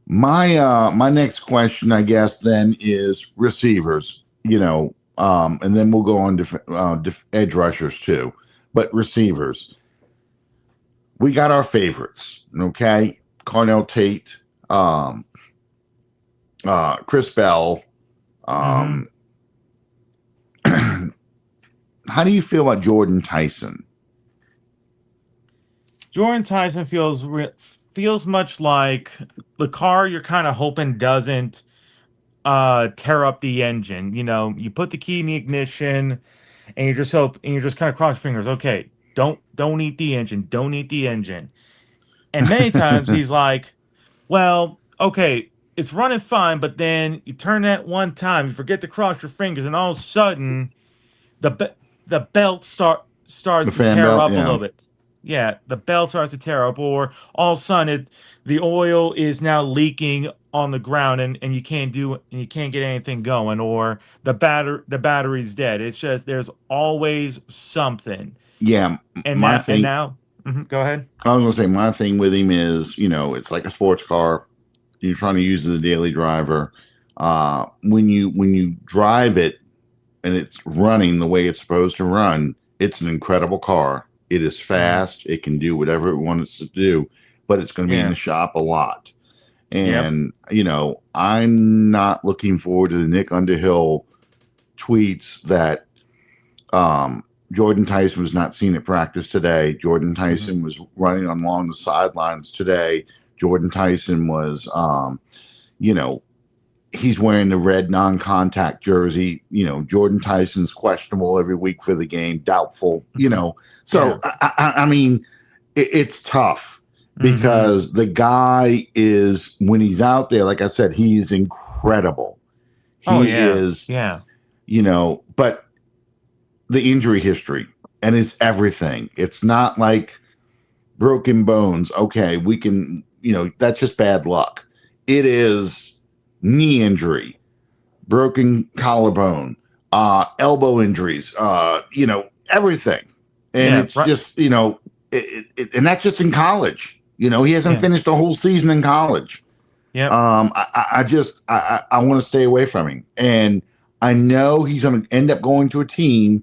my next question, I guess, then is receivers. And then we'll go on edge rushers too. But receivers, we got our favorites. Okay, Carnell Tate, Chris Bell. Mm-hmm. Um, how do you feel about Jordan Tyson? Jordan Tyson feels much like the car you're kind of hoping doesn't tear up the engine. You put the key in the ignition and you just kind of cross your fingers. Okay, don't eat the engine. Don't eat the engine. And many times he's like, well, okay, it's running fine, but then you turn that one time, you forget to cross your fingers, and all of a sudden the belt The starts to fan tear belt, up a yeah. little bit. Yeah, the belt starts to tear up, or all of a sudden the oil is now leaking on the ground, and you can't get anything going, or the battery's dead. It's just there's always something, Yeah, my and thing. now go ahead. I was gonna say my thing with him is, it's like a sports car. You're trying to use it as a daily driver. When you drive it and it's running the way it's supposed to run, it's an incredible car. It is Hmm. fast. It can do whatever it wants to do, but it's going to be in the Yeah. shop a lot. Yep. And I'm not looking forward to the Nick Underhill tweets that Jordan Tyson was not seen at practice today. Jordan Hmm. Tyson was running along the sidelines today. Jordan Tyson was, you know, he's wearing the red non-contact jersey. Jordan Tyson's questionable every week for the game, doubtful. Hmm. So Yeah. I mean, it's tough Hmm. because the guy is when he's out there, like I said, he's incredible. Oh He yeah. is, Yeah. but the injury history and it's everything. It's not like broken bones. Okay, we can, that's just bad luck. It is knee injury, broken collarbone, elbow injuries, everything. And Yeah. it's Right. just, and that's just in college. He hasn't Yeah. finished a whole season in college. Yep. I want to stay away from him. And I know he's going to end up going to a team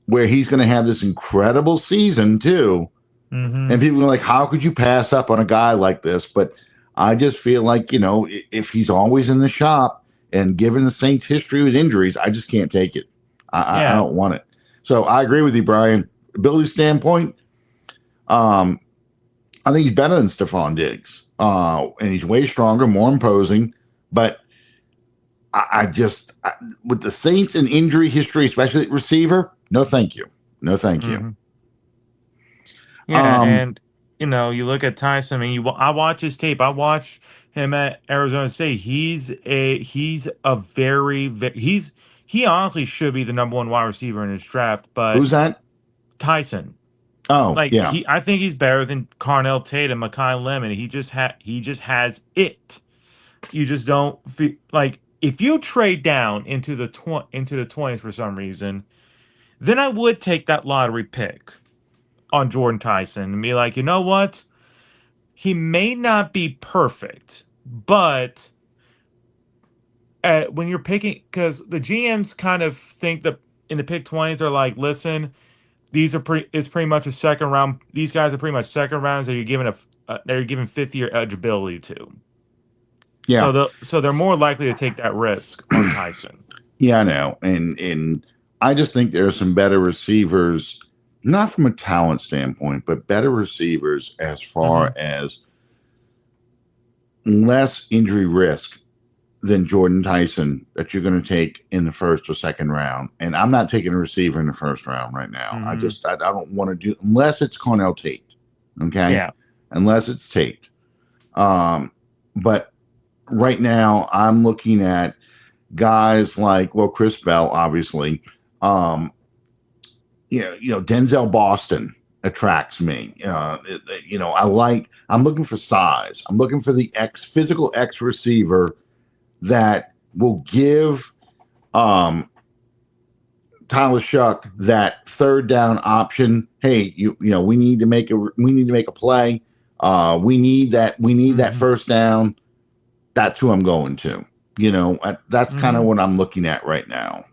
where he's going to have this incredible season too. And Hmm. people are like, how could you pass up on a guy like this? But I just feel like, if he's always in the shop and given the Saints' history with injuries, I just can't take it. I Yeah. don't want it. So I agree with you, Brian. Ability standpoint, um, I think he's better than Stephon Diggs. And he's way stronger, more imposing. But with the Saints and injury history, especially at receiver, no thank you. No thank you. Hmm. Yeah. Um, And you look at Tyson. I mean, I watch his tape. I watch him at Arizona State. He's a he honestly should be the number one wide receiver in his draft. But who's that? Tyson, Oh, like yeah. I think he's better than Carnell Tate and Makai Lemon. He just has it. You just don't feel like if you trade down into the 20s for some reason, then I would take that lottery pick on Jordan Tyson and be like, you know what? He may not be perfect, but when you're picking, because the GMs kind of think that in the pick 20s, they're like, listen, these are it's pretty much a second round. These guys are pretty much second rounds that you're giving that you're giving 5th-year eligibility to. Yeah. So they're more likely to take that risk on Tyson. Yeah, I know. And I just think there are some better receivers, not from a talent standpoint, but better receivers as far as less injury risk than Jordan Tyson that you're going to take in the first or second round. And I'm not taking a receiver in the first round right now. I don't want to do, unless it's Cornell Tate. Okay. Yeah. Unless it's Tate. But right now I'm looking at guys like, well, Chris Bell, obviously. Denzel Boston attracts me. I'm looking for size. I'm looking for the physical X receiver that will give Tyler Shuck that third down option. Hey, we need to make a play. We need that first down. That's who I'm going to. That's kind of what I'm looking at right now.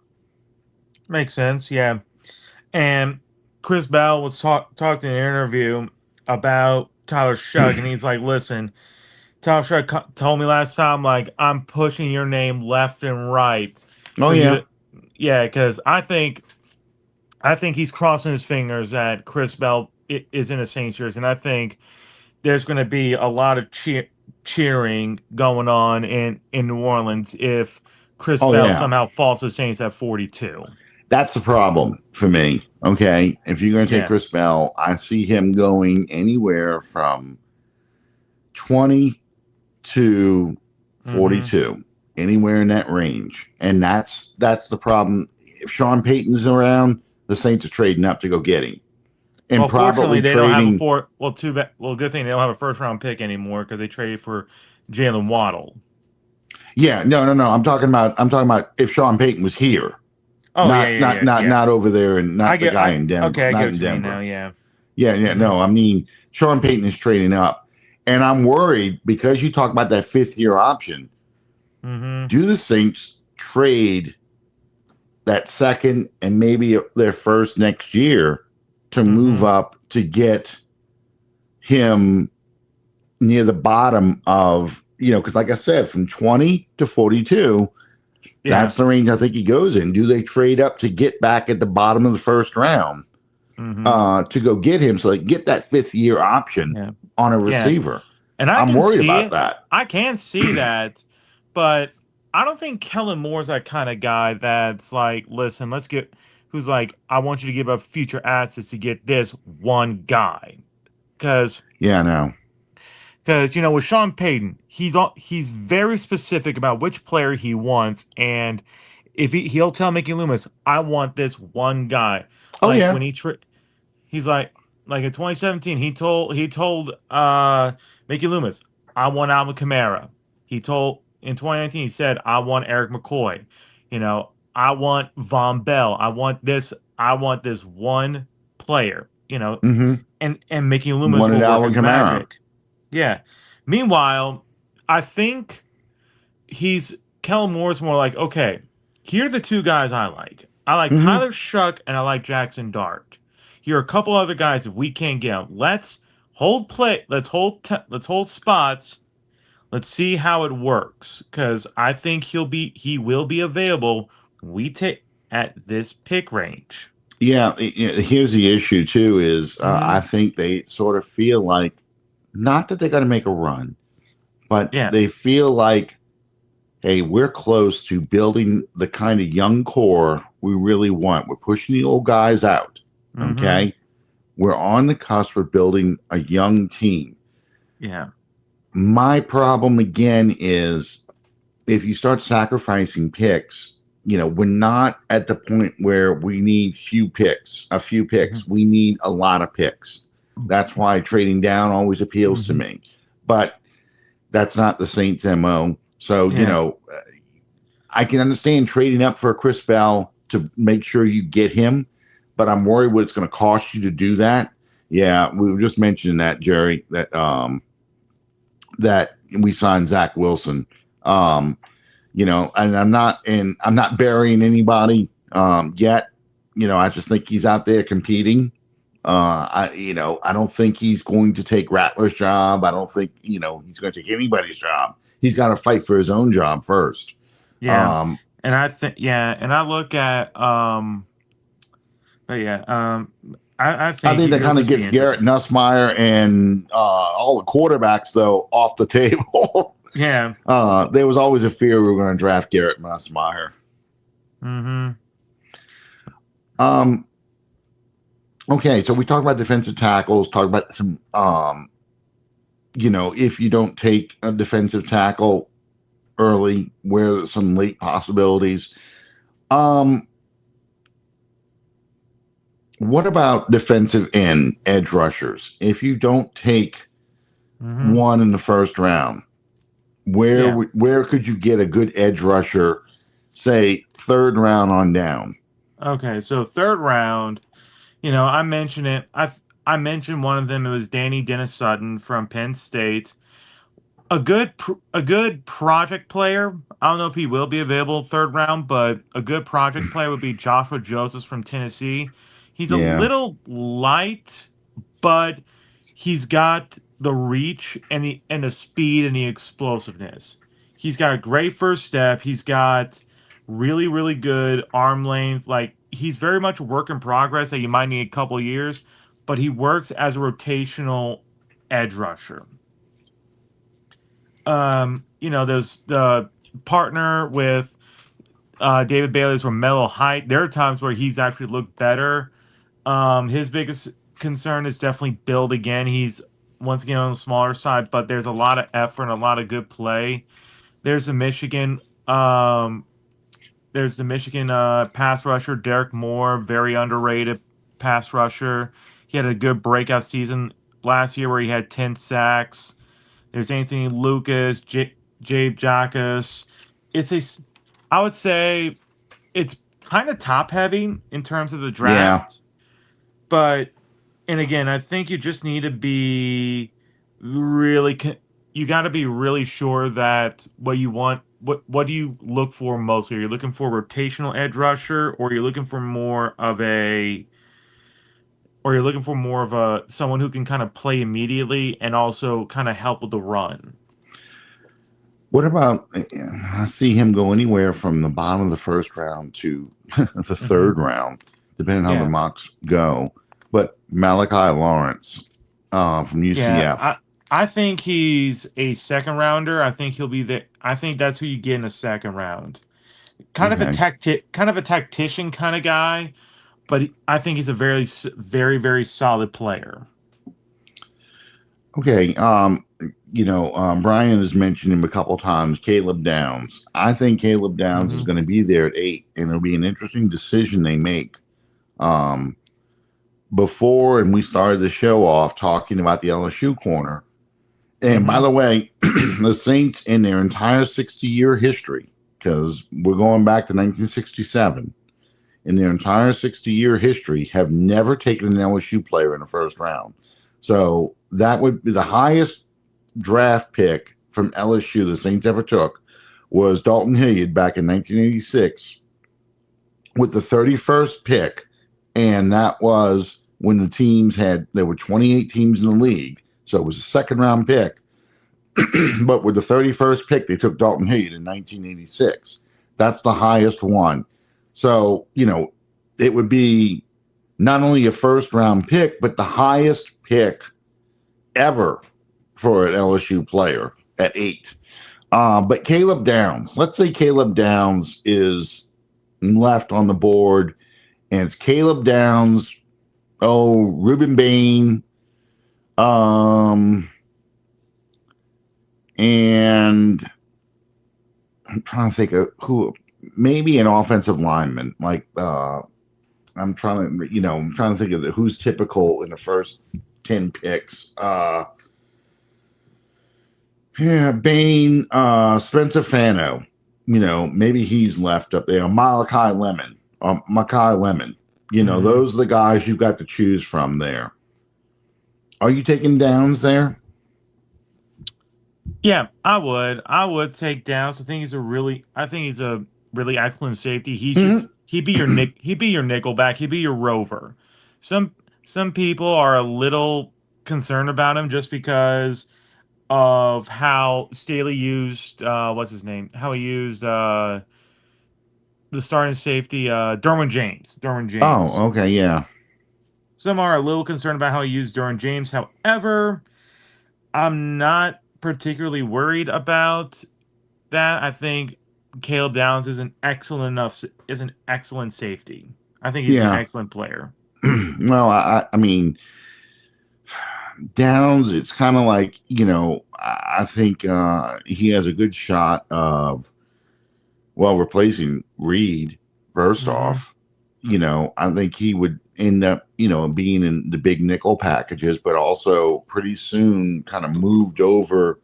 Makes sense, yeah. And Chris Bell was talked in an interview about Tyler Shuck, and he's like, listen, Tyler Shuck told me last time, like, I'm pushing your name left and right. Oh, yeah. Yeah, because I think he's crossing his fingers that Chris Bell is in a Saints jersey, and I think there's going to be a lot of cheering going on in New Orleans if Chris Bell somehow falls to Saints at 42. That's the problem for me. Okay. If you're going to take Chris Bell, I see him going anywhere from 20 to 42, anywhere in that range. And that's the problem. If Sean Payton's around, the Saints are trading up to go get him. And probably they trading. Don't have good thing they don't have a first round pick anymore because they traded for Jalen Waddle. Yeah, no. I'm talking about if Sean Payton was here. Oh, not over there, and not the guy in Denver. Okay, I not get in what Denver. you mean now, yeah. No, I mean Sean Payton is trading up, and I'm worried because you talk about that 5th-year option. Do the Saints trade that second and maybe their first next year to move up to get him near the bottom of, because like I said, from 20 to 42, that's the range I think he goes in. Do they trade up to get back at the bottom of the first round to go get him so they get that 5th-year option on a receiver? And I'm worried about that. I can see that, but I don't think Kellen Moore's that kind of guy that's like, listen, who's like, I want you to give up future assets to get this one guy. Because with Sean Payton, he's very specific about which player he wants, and if he'll tell Mickey Loomis, I want this one guy. When he's like in 2017, he told Mickey Loomis, I want Alvin Kamara. In 2019, he said, I want Eric McCoy. I want Von Bell. I want this one player. And Mickey Loomis wanted will work Alvin his Kamara. magic. Yeah. Meanwhile, I think Kellen Moore's more like, okay, here are the two guys I like. I like Tyler Shuck and I like Jackson Dart. Here are a couple other guys if we can't get them. Let's hold spots. Let's see how it works, because I think he will be available at this pick range. Yeah, here's the issue too is I think they sort of feel like, not that they're going to make a run, but they feel like, hey, we're close to building the kind of young core we really want. We're pushing the old guys out. Okay. We're on the cusp of building a young team. Yeah. My problem again is if you start sacrificing picks, we're not at the point where we need a few picks. We need a lot of picks. That's why trading down always appeals to me. But that's not the Saints' MO. So, I can understand trading up for Chris Bell to make sure you get him, but I'm worried what it's going to cost you to do that. Yeah, we were just mentioning that, Jerry, that we signed Zach Wilson. and I'm not burying anybody yet. I just think he's out there competing. I don't think he's going to take Rattler's job. I don't think, he's going to take anybody's job. He's got to fight for his own job first. Yeah. And I think, and I look at, but I think that kind of gets Garrett Nussmeier and all the quarterbacks, though, off the table. Yeah. There was always a fear we were going to draft Garrett Nussmeier. Mm-hmm. Okay, so we talked about defensive tackles, talk about some, if you don't take a defensive tackle early, where there's some late possibilities. What about defensive end edge rushers? If you don't take one in the first round, where could you get a good edge rusher, say third round on down? Okay, so third round, I mentioned it. I mentioned one of them. It was Danny Dennis Sutton from Penn State. A good project player. I don't know if he will be available third round, but a good project player would be Joshua Josephs from Tennessee. He's a little light, but he's got the reach and the speed and the explosiveness. He's got a great first step. He's got really, really good arm length. Like, he's very much a work in progress that you might need a couple years, but he works as a rotational edge rusher. There's the partner with David Bailey's Romello Height. There are times where he's actually looked better. His biggest concern is definitely build again. He's once again on the smaller side, but there's a lot of effort and a lot of good play. There's the Michigan pass rusher, Derek Moore, very underrated pass rusher. He had a good breakout season last year where he had 10 sacks. There's Anthony Lucas, Jabe Jackas. I would say it's kind of top heavy in terms of the draft. But, and again, I think you just need to be you got to be really sure that what you want, what do you look for mostly? Are you looking for a rotational edge rusher, or you're looking for more of someone who can kind of play immediately and also kind of help with the run? What about, I see him go anywhere from the bottom of the first round to the third round, depending on how the mocks go. But Malachi Lawrence from UCF. Yeah, I think he's a second rounder. I think he'll be I think that's who you get in a second round. Kind of a tactician kind of guy, but I think he's a very, very, very solid player. Okay. Brian has mentioned him a couple times, Caleb Downs. I think Caleb Downs is going to be there at 8, and it'll be an interesting decision they make. Before, and we started the show off talking about the LSU corner. And by the way, the Saints in their entire 60-year history, because we're going back to 1967, in their entire 60-year history, have never taken an LSU player in the first round. So that would be the highest draft pick from LSU the Saints ever took was Dalton Hilliard back in 1986 with the 31st pick. And that was when there were 28 teams in the league. So it was a second round pick. But with the 31st pick, they took Dalton Hilliard in 1986. That's the highest one. So, it would be not only a first round pick, but the highest pick ever for an LSU player at 8. But Caleb Downs, let's say Caleb Downs is left on the board, and it's Caleb Downs, Ruben Bain, and I'm trying to think of who, maybe an offensive lineman. Like I'm trying to think of who's typical in the first 10 picks. Bain, Spencer Fano. Maybe he's left up there. Makai Lemon. Those are the guys you've got to choose from there. Are you taking Downs there? Yeah, I would. I would take Downs. I think he's a really excellent safety. Mhm. He'd be your nickelback. He'd be your rover. Some some people are a little concerned about him just because of how Staley used what's his name? How he used the starting safety Derwin James. Derwin James. Oh, okay, yeah. Some are a little concerned about how he used Derwin James. However, I'm not particularly worried about that. I think Caleb Downs is an excellent safety. I think he's an Yeah. excellent player. Well, I mean, Downs, it's kind of like, I think he has a good shot of, well, replacing Reed, first Hmm. off. I think he would end up, being in the big nickel packages, but also pretty soon kind of moved over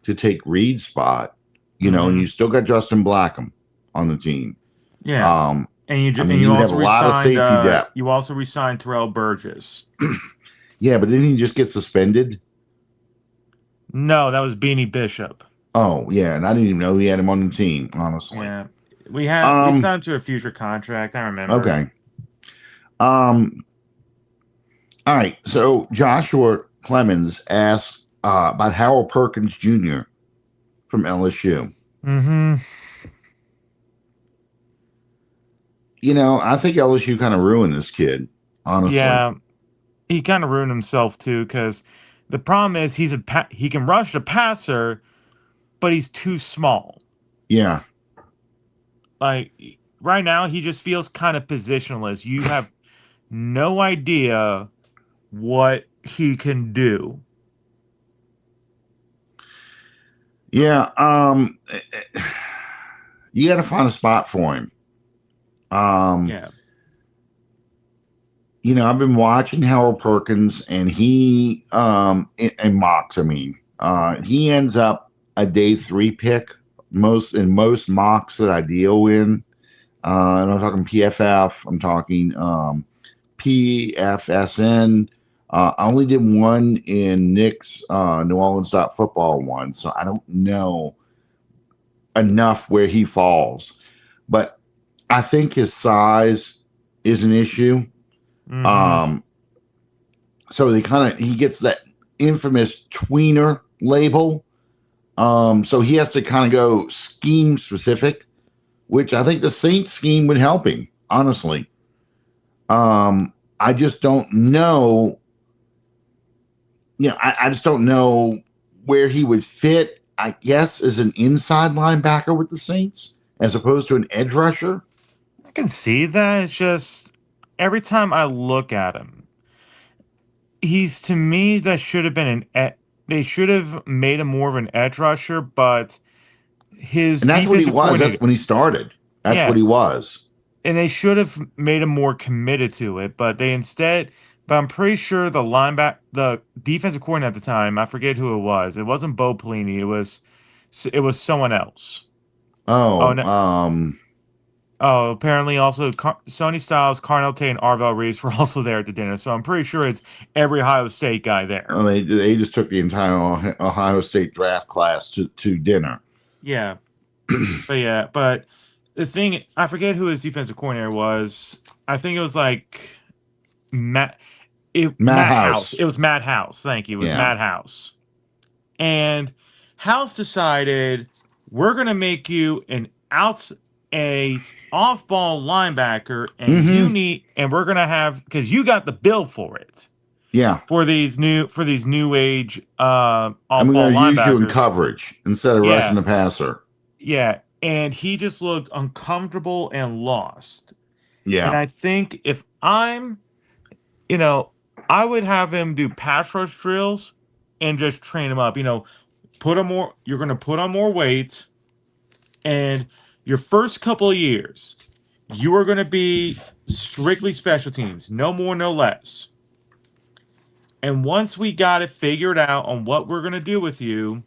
to take Reed's spot, and you Hmm. still got Justin Blackham on the team. Yeah, Um, I and mean, you would have a lot of safety depth. you also resigned Terrell Burgess. Yeah, but didn't he just get suspended? No, that was Beanie Bishop. Oh, yeah, and I didn't even know he had him on the team, honestly. Yeah, we Um, signed to a future contract. I remember. okay. Um, all right. So Joshua Clemens asked about Harold Perkins Jr. from LSU. Hmm. I think LSU kind of ruined this kid, honestly. Yeah, he kind of ruined himself too because the problem is he can rush the passer, but he's too small. Yeah. Like right now, he just feels kind of positionless. You have no idea what he can do. Yeah. You got to find a spot for him. Um, Yeah. I've been watching Harold Perkins, and he and Mox. I mean, he ends up a day 3 pick most mocks that I deal in. And I'm talking PFF. I'm talking PFSN. I only did one in Nick's New Orleans football one, so I don't know enough where he falls. But I think his size is an issue. Mm-hmm. Um, so he gets that infamous tweener label. So he has to kind of go scheme specific, which I think the Saints scheme would help him, honestly. I just don't know. I just don't know where he would fit, I guess, as an inside linebacker with the Saints as opposed to an edge rusher. I can see that. It's just every time I look at him, he's to me that should have been they should have made him more of an edge rusher, but his And that's what he defensive was. That's coordinator, when he started. That's what yeah, he was. and they should have made him more committed to it, but I'm pretty sure the defensive coordinator at the time, I forget who it was. It wasn't Bo Pelini. It was someone else. Oh Oh, no. Oh, apparently also Sony Styles, Carnell Tate, and Arvell Reese were also there at the dinner. So I'm pretty sure it's every Ohio State guy there. they just took the entire Ohio State draft class to dinner. Yeah, but the thing I forget who his defensive coordinator was. I think it was like Matt. Matt Matt House. House. It was Matt House. Thank you. It was Yeah. Matt House. And House decided we're gonna make you a off ball linebacker, Mm-hmm. and we're gonna have because you got the bill for it Yeah. for these new age And off we're ball going to use you in linebackers. coverage instead of rushing Yeah, the passer. yeah. And he just looked uncomfortable and lost. And Yeah. I think if I'm, you know, I would have him do pass rush drills and just train him up. You're going to put on more weight, and your first couple of years, you are going to be strictly special teams, no more, no less. And once we got it figured out on what we're going to do with you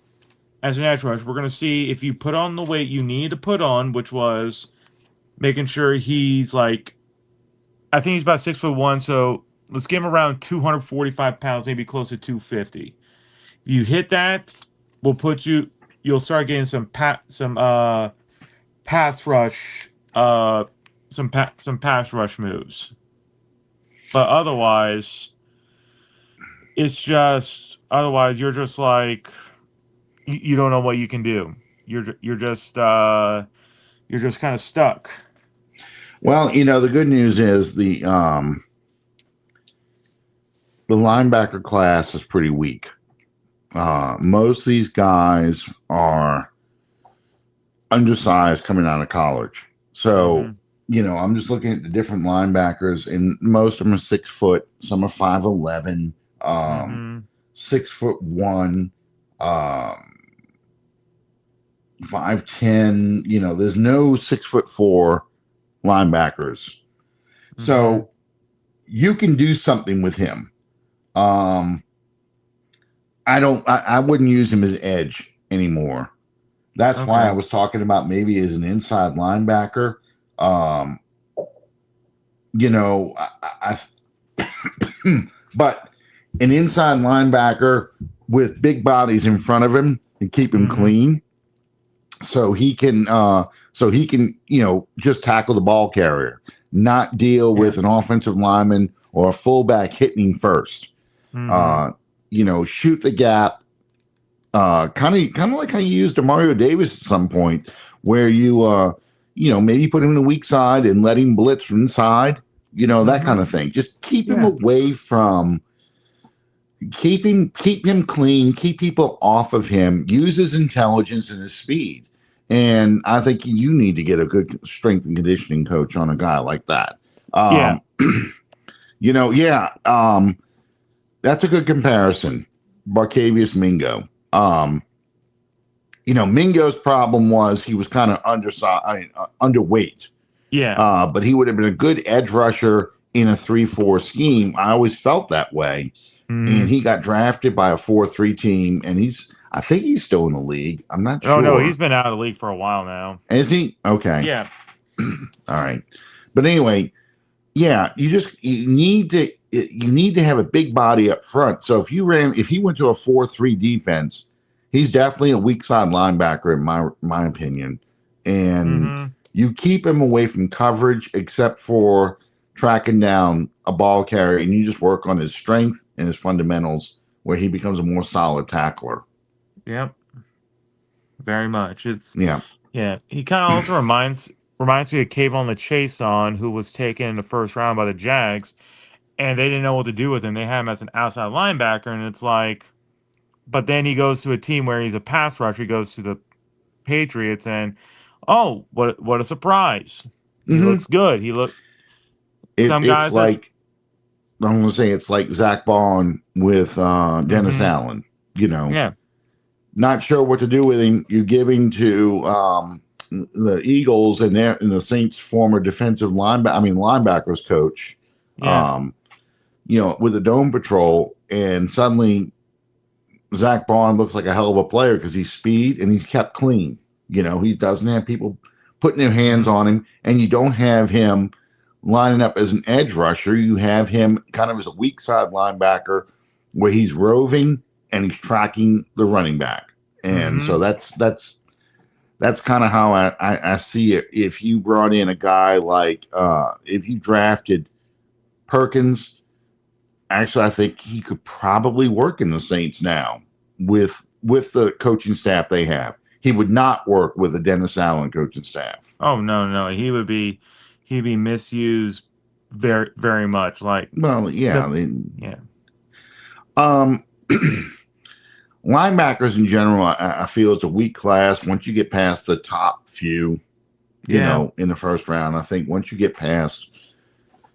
as an edge rush, we're going to see if you put on the weight you need to put on, which was making sure he's like, I think he's about 6'1", so let's give him around 245 pounds, maybe close to 250. You hit that, will put you. You'll start getting some pass rush some pass rush moves. But otherwise you're just like you don't know what you can do. You're just kind of stuck. Well, the good news is the linebacker class is pretty weak. Most of these guys are undersized coming out of college. So, I'm just looking at the different linebackers, and most of them are 6 foot. Some are 5'11", 6'1", 5'10". There's no 6'4" linebackers. So you can do something with him. I wouldn't use him as edge anymore. That's why I was talking about maybe as an inside linebacker. But an inside linebacker with big bodies in front of him and keep him clean, so he can just tackle the ball carrier, not deal with an offensive lineman or a fullback hitting him first. Shoot the gap. Kind of like how you used Mario Davis at some point, where you maybe put him in the weak side and let him blitz from inside, that kind of thing. Just keep him away from. Keep him clean. Keep people off of him. Use his intelligence and his speed. And I think you need to get a good strength and conditioning coach on a guy like that. That's a good comparison. Barcavius Mingo. Mingo's problem was he was kind of underweight. Yeah. But he would have been a good edge rusher in a 3-4 scheme. I always felt that way. And he got drafted by a 4-3 team, and I think he's still in the league. I'm not sure. Oh no, he's been out of the league for a while now. Is he? Okay. Yeah. All right. But anyway, yeah, you need to have a big body up front. So if he went to a 4-3 defense, he's definitely a weak side linebacker in my opinion. And you keep him away from coverage except for tracking down a ball carrier, and you just work on his strength and his fundamentals where he becomes a more solid tackler. Yep. Very much. Yeah. He kind of also reminds me of Kayvon LeChason, who was taken in the first round by the Jags, and they didn't know what to do with him. They had him as an outside linebacker, and it's like, but then he goes to a team where he's a pass rusher. He goes to the Patriots, and what a surprise! He looks good. It's like I'm going to say it's like Zach Bond with Dennis Allen. Not sure what to do with him. You give him to the Eagles and the Saints' former linebackers coach. With the Dome Patrol, and suddenly Zach Bond looks like a hell of a player because he's speed and he's kept clean. He doesn't have people putting their hands on him, and you don't have him lining up as an edge rusher. You have him kind of as a weak side linebacker where he's roving and he's tracking the running back. And so that's kind of how I see it. If you brought in a guy like if you drafted Perkins, actually I think he could probably work in the Saints now with the coaching staff they have. He would not work with the Dennis Allen coaching staff. Oh no, he'd be misused very, very much. Like, well, linebackers in general, I feel it's a weak class. Once you get past the top few, in the first round, I think once you get past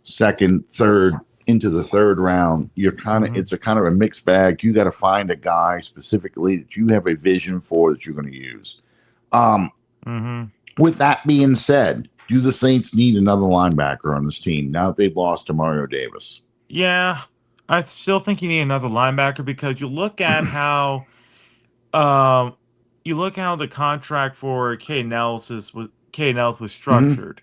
second, third, into the third round, you're it's a kind of a mixed bag. You got to find a guy specifically that you have a vision for that you're going to use. With that being said, do the Saints need another linebacker on this team now that they've lost to Mario Davis? Yeah, I still think you need another linebacker because you look at how the contract for K. Nellis was structured.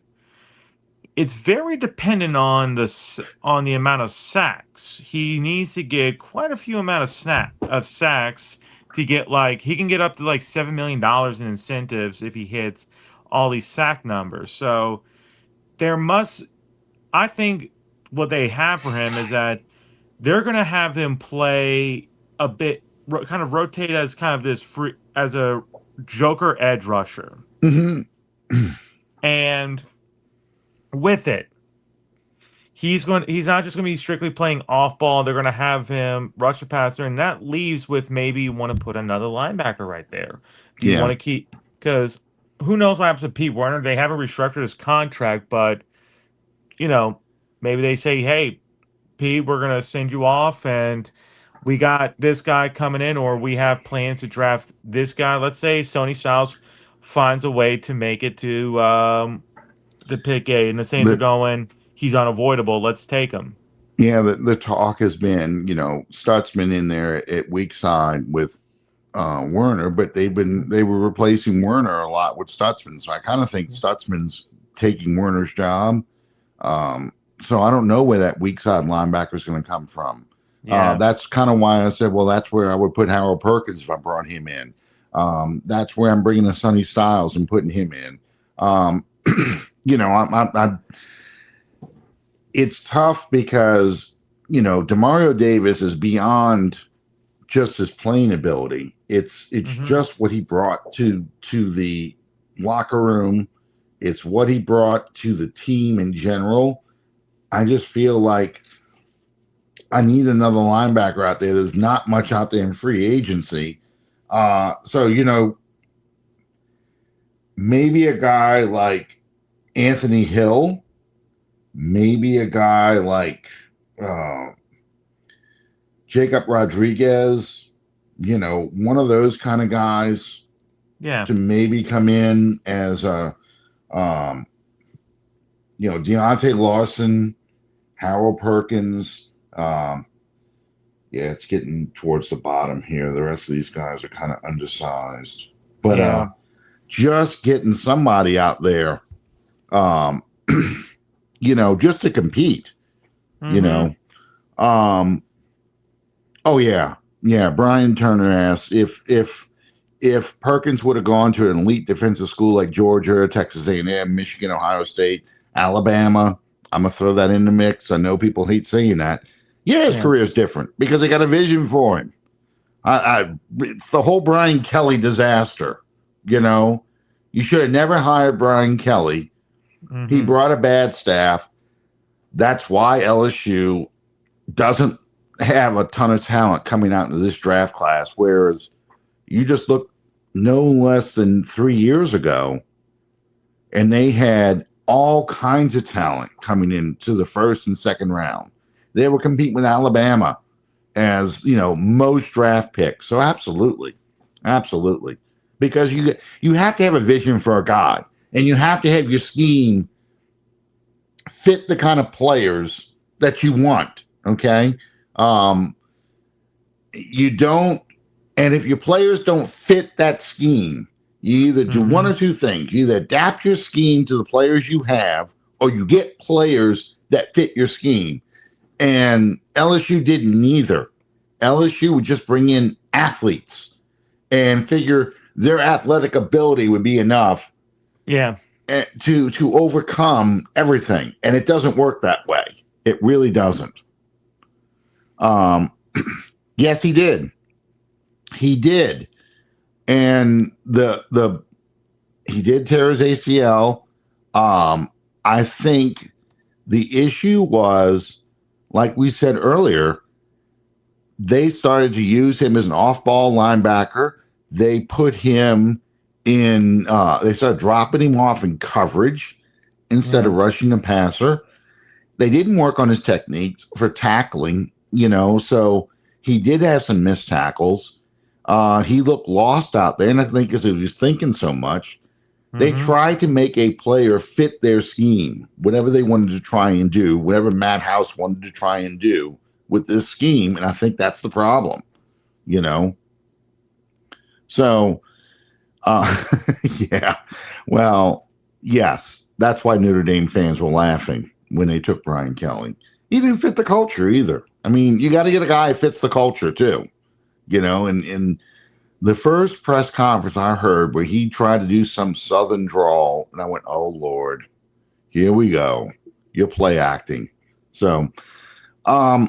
It's very dependent on the amount of sacks. He needs to get quite a few amount of sacks to get like he can get up to like $7 million in incentives if he hits all these sack numbers. So there must, I think, what they have for him is that they're going to have him play a bit, kind of rotate as kind of this free as a Joker edge rusher, Mm-hmm. and with it, he's not just going to be strictly playing off ball. They're going to have him rush the passer, and that leaves with maybe you want to put another linebacker right there. Do you want Yeah. to keep, because who knows what happens to Pete Werner? They haven't restructured his contract, but you know, maybe they say, hey, Pete, we're gonna send you off, and we got this guy coming in, or we have plans to draft this guy. Let's say Sony Styles finds a way to make it to the pick 8, and the Saints are The, going, he's unavoidable. Let's take him. yeah, the talk has been, Stutzman in there at weak side with Werner, but they were replacing Werner a lot with Stutzman. So I kind of think Stutzman's taking Werner's job. So I don't know where that weak side linebacker is going to come from. Yeah. That's kind of why I said, well, that's where I would put Harold Perkins if I brought him in. That's where I'm bringing the Sonny Styles and putting him in. It's tough because, Demario Davis is beyond just his playing ability. It's just what he brought to the locker room. It's what he brought to the team in general. I just feel like I need another linebacker out there. There's not much out there in free agency. So, maybe a guy like Anthony Hill, maybe a guy like Jacob Rodriguez, one of those kind of guys. Yeah. To maybe come in as a, Deontay Lawson, Harold Perkins. It's getting towards the bottom here. The rest of these guys are kind of undersized. But just getting somebody out there, just to compete, Oh, yeah. Yeah, Brian Turner asked if Perkins would have gone to an elite defensive school like Georgia, Texas A&M, Michigan, Ohio State, Alabama, I'm going to throw that in the mix. I know people hate saying that. Yeah, his career is different because they got a vision for him. It's the whole Brian Kelly disaster. You should have never hired Brian Kelly. Mm-hmm. He brought a bad staff. That's why LSU doesn't have a ton of talent coming out into this draft class, whereas you just look no less than 3 years ago, and they had all kinds of talent coming into the first and second round. They were competing with Alabama as, most draft picks. So absolutely. Because you have to have a vision for a guy, and you have to have your scheme fit the kind of players that you want. Okay. You don't, and if your players don't fit that scheme, you either do one or two things. You either adapt your scheme to the players you have, or you get players that fit your scheme. And LSU did neither. LSU would just bring in athletes and figure their athletic ability would be enough to overcome everything. And it doesn't work that way. It really doesn't. Yes, he did. He did. And he did tear his ACL. I think the issue was, like we said earlier, they started to use him as an off-ball linebacker. They put him in, they started dropping him off in coverage instead of rushing the passer. They didn't work on his techniques for tackling, so he did have some missed tackles. He looked lost out there, and I think because he was thinking so much, they tried to make a player fit their scheme, whatever they wanted to try and do, whatever Matt House wanted to try and do with this scheme, and I think that's the problem, So, yeah, well, yes, that's why Notre Dame fans were laughing when they took Brian Kelly. He didn't fit the culture either. I mean, you got to get a guy who fits the culture too, and The first press conference I heard where he tried to do some Southern drawl, and I went, "Oh Lord, here we go. You're play acting." So, yeah,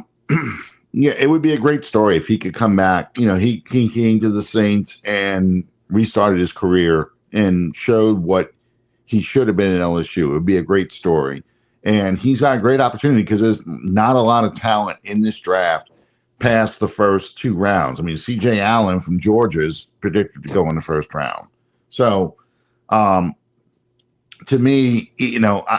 it would be a great story if he could come back. He came to the Saints and restarted his career and showed what he should have been at LSU. It would be a great story. And he's got a great opportunity because there's not a lot of talent in this draft past the first 2 rounds. I mean, CJ Allen from Georgia is predicted to go in the first round. So, to me,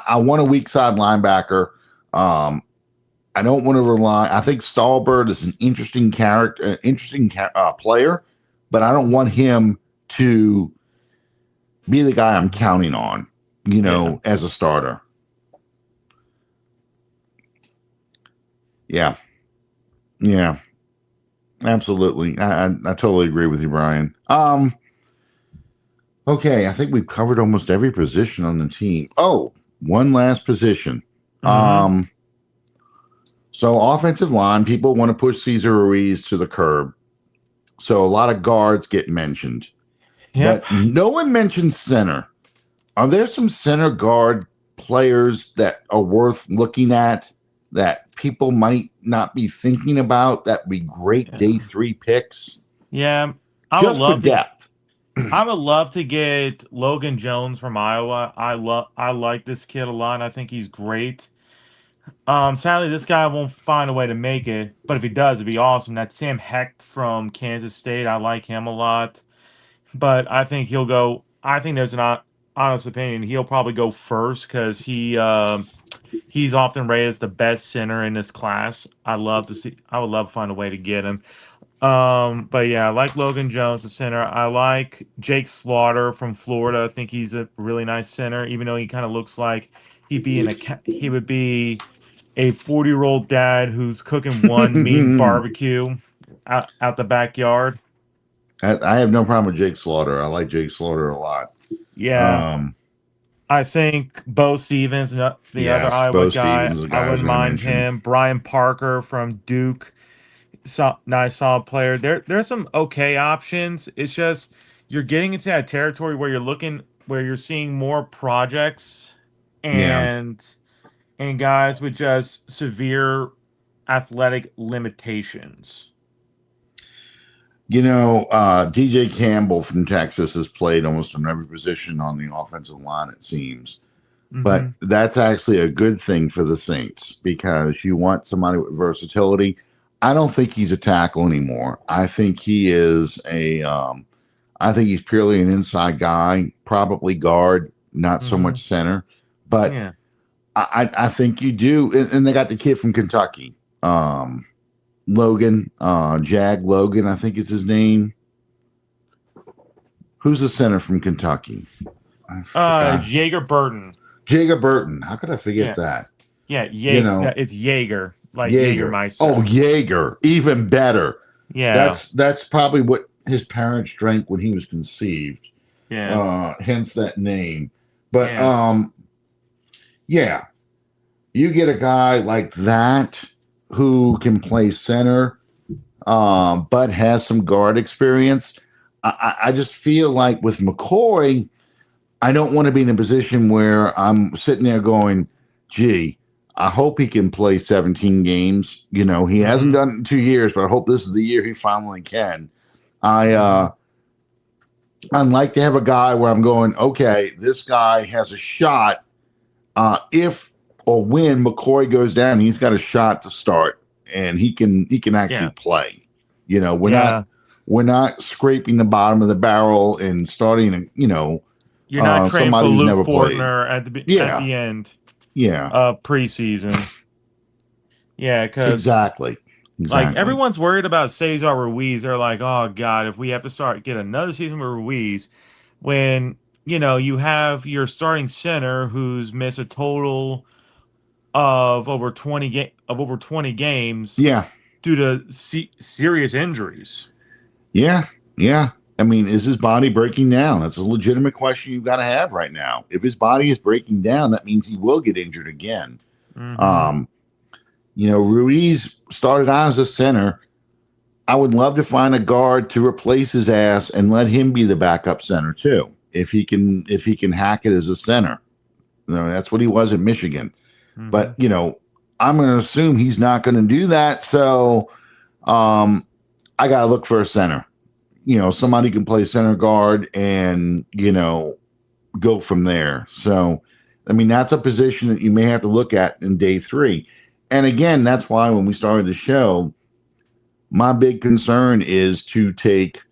I want a weak side linebacker. I don't want to rely. I think Stallbird is an interesting character, player, but I don't want him to be the guy I'm counting on, as a starter. Yeah, absolutely. I totally agree with you, Brian. Okay, I think we've covered almost every position on the team. Oh, one last position. So offensive line, people want to push Cesar Ruiz to the curb. So a lot of guards get mentioned. Yep. But no one mentions center. Are there some center guard players that are worth looking at that people might not be thinking about that would be great day 3 picks? Yeah. Just for depth. I would love to get Logan Jones from Iowa. I like this kid a lot. I think he's great. Sadly, this guy won't find a way to make it, but if he does, it'd be awesome. That's Sam Hecht from Kansas State. I like him a lot, but I think he'll go. I think there's an honest opinion. He'll probably go first because he's often rated as the best center in this class. I would love to find a way to get him. But yeah, I like Logan Jones, the center. I like Jake Slaughter from Florida. I think he's a really nice center, even though he kind of looks like he would be a 40-year-old dad who's cooking one mean barbecue out the backyard. I have no problem with Jake Slaughter. I like Jake Slaughter a lot. Yeah. I think Bo Stevens, the other Iowa guy, I wouldn't mind him. Brian Parker from Duke, nice solid player. There's some okay options. It's just you're getting into that territory where you're seeing more projects and guys with just severe athletic limitations. DJ Campbell from Texas has played almost on every position on the offensive line, it seems. Mm-hmm. But that's actually a good thing for the Saints because you want somebody with versatility. I don't think he's a tackle anymore. I think he is I think he's purely an inside guy, probably guard, not so much center. But I think you do. And they got the kid from Kentucky. Logan, Jag Logan, I think is his name. Who's the center from Kentucky? Jaeger Burton. Jaeger Burton. How could I forget that? Yeah, it's Jaeger, like Jägermeister. Oh, Jaeger, even better. Yeah, that's probably what his parents drank when he was conceived. Yeah, hence that name. But you get a guy like that who can play center, but has some guard experience. I just feel like with McCoy, I don't want to be in a position where I'm sitting there going, gee, I hope he can play 17 games. He hasn't done it in 2 years, but I hope this is the year he finally can. I'd like to have a guy where I'm going, okay, this guy has a shot. If or when McCoy goes down, he's got a shot to start, and he can actually play. We're not scraping the bottom of the barrel and starting. You're not training for Luke Fortner at the end. Of preseason. Because exactly. Like everyone's worried about Cesar Ruiz. They're like, oh God, if we have to get another season with Ruiz, when you have your starting center who's missed a total of over 20 games. Yeah. Due to serious injuries. Yeah. I mean, is his body breaking down? That's a legitimate question you've got to have right now. If his body is breaking down, that means he will get injured again. Mm-hmm. Ruiz started out as a center, I would love to find a guard to replace his ass and let him be the backup center too. If he can hack it as a center. That's what he was at Michigan. But, I'm going to assume he's not going to do that. So I got to look for a center. Somebody can play center guard and, go from there. So, that's a position that you may have to look at in day 3. And again, that's why when we started the show, my big concern is to take,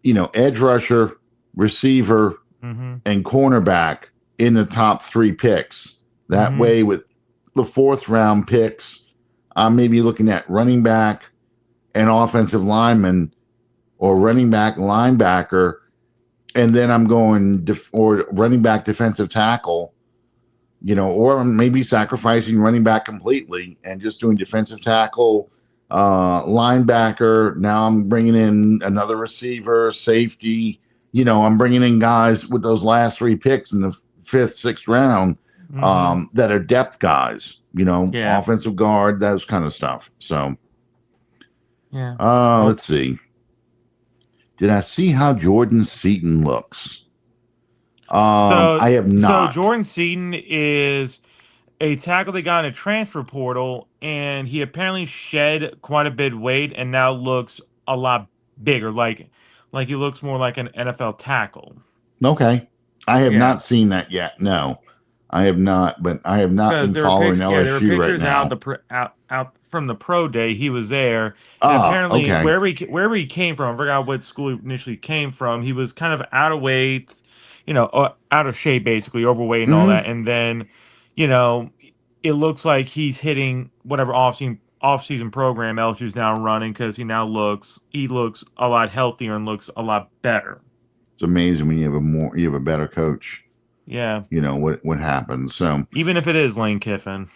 edge rusher, receiver, and cornerback in the top 3 picks. That way, with the 4th round picks, I'm maybe looking at running back and offensive lineman, or running back linebacker, and then I'm going or running back defensive tackle, or maybe sacrificing running back completely and just doing defensive tackle, linebacker. Now I'm bringing in another receiver, safety. I'm bringing in guys with those last 3 picks in the 5th, 6th round that are depth guys, offensive guard, those kind of stuff. So, let's see. Did I see how Jordan Seaton looks? I have not. So Jordan Seaton is a tackle that got in a transfer portal, and he apparently shed quite a bit of weight and now looks a lot bigger. Like he looks more like an NFL tackle. Okay. I have not seen that yet. No, I have not, but I have not been following LSU there were pictures right now. out from the pro day. He was there. And apparently, wherever he came from, I forgot what school he initially came from. He was kind of out of weight, out of shape, basically, overweight and all that. And then, it looks like he's hitting whatever off-season program LSU's now running, because he looks a lot healthier and looks a lot better. It's amazing when you have a better coach. Yeah. What happens. So even if it is Lane Kiffin.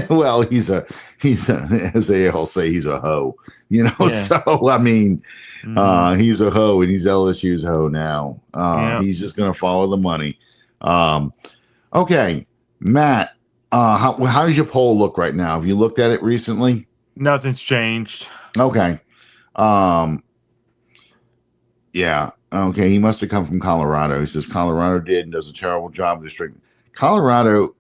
Well, he's a as they all say, he's a hoe. So he's a hoe, and he's LSU's hoe now. He's just gonna follow the money. Okay, Matt, how does your poll look right now? Have you looked at it recently? Nothing's changed. Okay. Yeah. Okay. He must have come from Colorado. He says Colorado did and does a terrible job of district. Colorado.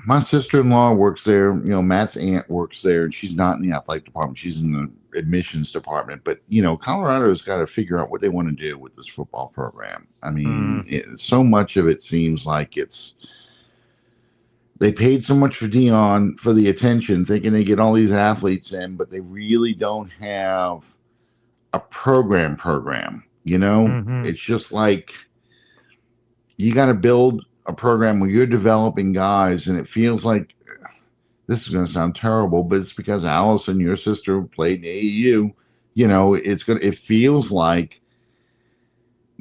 My sister-in-law works there. Matt's aunt works there, and she's not in the athletic department. She's in the admissions department. But, Colorado's got to figure out what they want to do with this football program. So much of it seems like they paid so much for Dion for the attention, thinking they get all these athletes in, but they really don't have a program. It's just like you got to build a program where you're developing guys, and it feels like, this is going to sound terrible, but it's because Allison, your sister, played in AAU. It feels like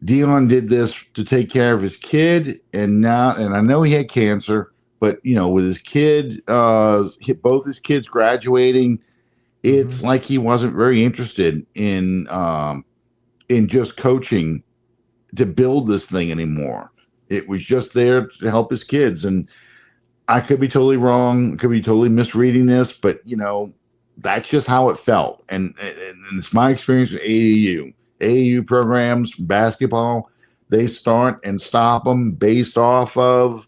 Dion did this to take care of his kid, and I know he had cancer, but with his kid, both his kids graduating, it's like he wasn't very interested in just coaching to build this thing anymore. It was just there to help his kids. And I could be totally wrong, could be totally misreading this, but that's just how it felt. And it's my experience with AAU programs, basketball. They start and stop them based off of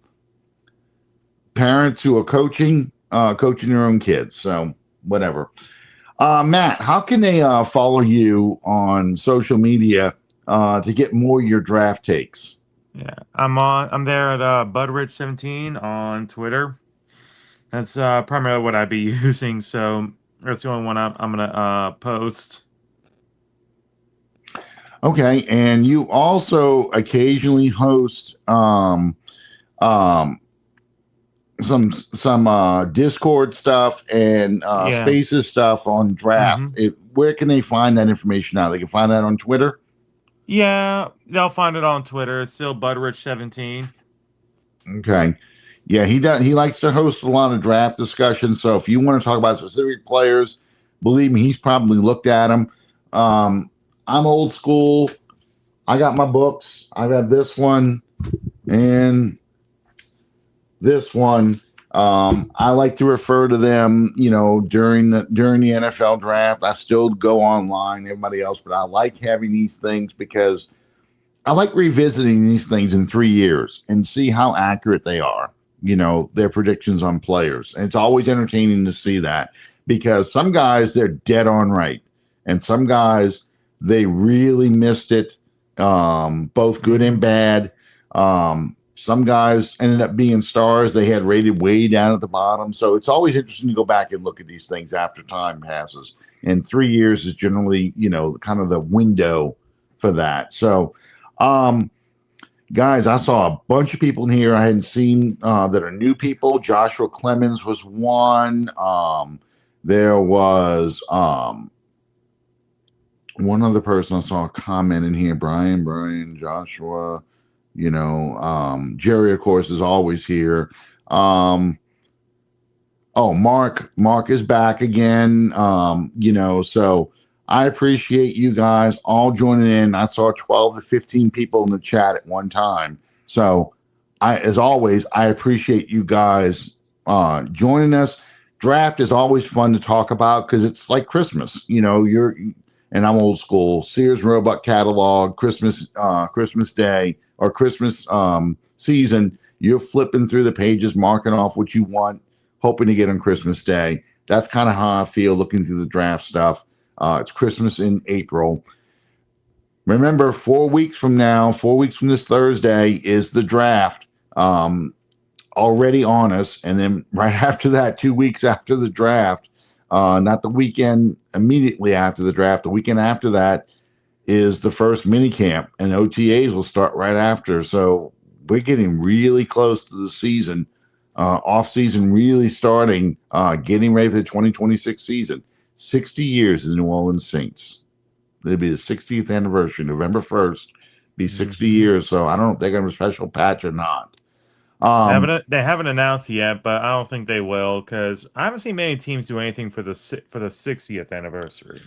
parents who are coaching their own kids. So whatever. Matt, how can they follow you on social media to get more of your draft takes? Yeah, I'm there at Budrich17 on Twitter. That's primarily what I'd be using. So that's the only one I'm gonna post. Okay, and you also occasionally host some Discord stuff and Spaces stuff on drafts. Where can they find that information now? They can find that on Twitter? Yeah, they'll find it on Twitter. It's still Budrich17. Okay. Yeah, he likes to host a lot of draft discussions. So if you want to talk about specific players, believe me, he's probably looked at them. I'm old school. I got my books. I got this one and this one. I like to refer to them, during the NFL draft. I still go online, everybody else, but I like having these things because I like revisiting these things in 3 years and see how accurate they are, their predictions on players. And it's always entertaining to see that because some guys, they're dead on right. And some guys, they really missed it, both good and bad. Some guys ended up being stars. They had rated way down at the bottom. So it's always interesting to go back and look at these things after time passes. And 3 years is generally, kind of the window for that. So, guys, I saw a bunch of people in here I hadn't seen that are new people. Joshua Clemens was one. There was one other person I saw a comment in here. Brian, Joshua. Jerry, of course, is always here. Mark is back again. So I appreciate you guys all joining in. I saw 12 to 15 people in the chat at one time. So as always, I appreciate you guys joining us. Draft is always fun to talk about because it's like Christmas. And I'm old school. Sears Roebuck catalog, Christmas Day or Christmas season. You're flipping through the pages, marking off what you want, hoping to get on Christmas Day. That's kind of how I feel looking through the draft stuff. It's Christmas in April. Remember, 4 weeks from this Thursday, is the draft already on us. And then right after that, 2 weeks after the draft, not the weekend immediately after the draft, the weekend after that is the first mini camp, and OTAs will start right after. So we're getting really close to the season, off season really starting, getting ready for the 2026 season. 60 years in New Orleans Saints. It'll be the 60th anniversary, November 1st, be 60 years. So I don't know if they're going to have a special patch or not. They haven't announced yet, but I don't think they will because I haven't seen many teams do anything for the 60th anniversary.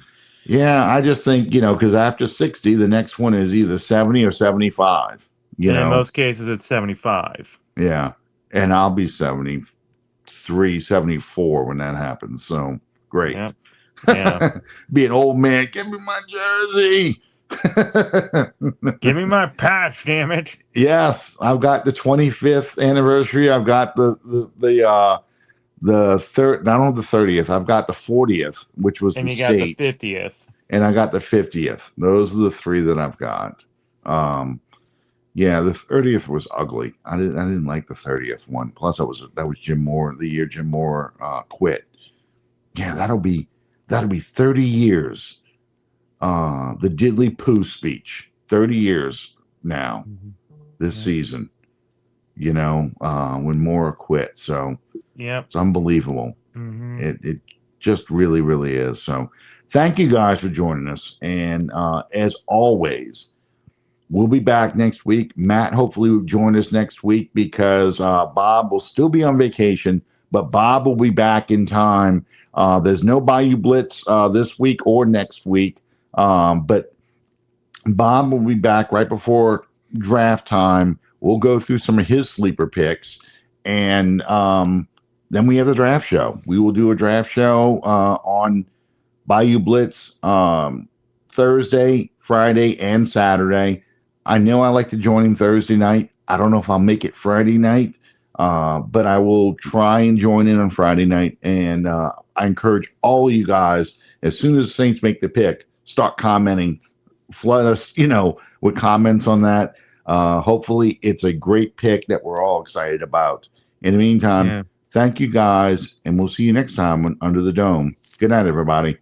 Yeah, I just think, because after 60, the next one is either 70 or 75. In most cases, it's 75. Yeah, and I'll be 73, 74 when that happens. So great. Yep. Yeah. Be an old man. Give me my jersey. Give me my patch, damn it. Yes, I've got the 25th anniversary. I've got the third. I don't have the 30th. I've got the 40th, which was the state. And you got the 50th. And I got the 50th. Those are the three that I've got. Yeah, the 30th was ugly. I didn't like the 30th one. Plus, that was Jim Moore, the year Jim Moore quit. Yeah, that'll be 30 years. The Diddley Pooh speech, 30 years now, this season, when Moore quit. So it's unbelievable. It just really, really is. So thank you guys for joining us. And as always, we'll be back next week. Matt hopefully will join us next week because Bob will still be on vacation, but Bob will be back in time. There's no Bayou Blitz this week or next week. But Bob will be back right before draft time. We'll go through some of his sleeper picks, and then we have the draft show. We will do a draft show on Bayou Blitz Thursday, Friday, and Saturday. I know I like to join him Thursday night. I don't know if I'll make it Friday night, but I will try and join in on Friday night. And I encourage all of you guys, as soon as the Saints make the pick, start commenting, flood us, with comments on that. Hopefully it's a great pick that we're all excited about. In the meantime, thank you guys, and we'll see you next time on Under the Dome. Good night, everybody.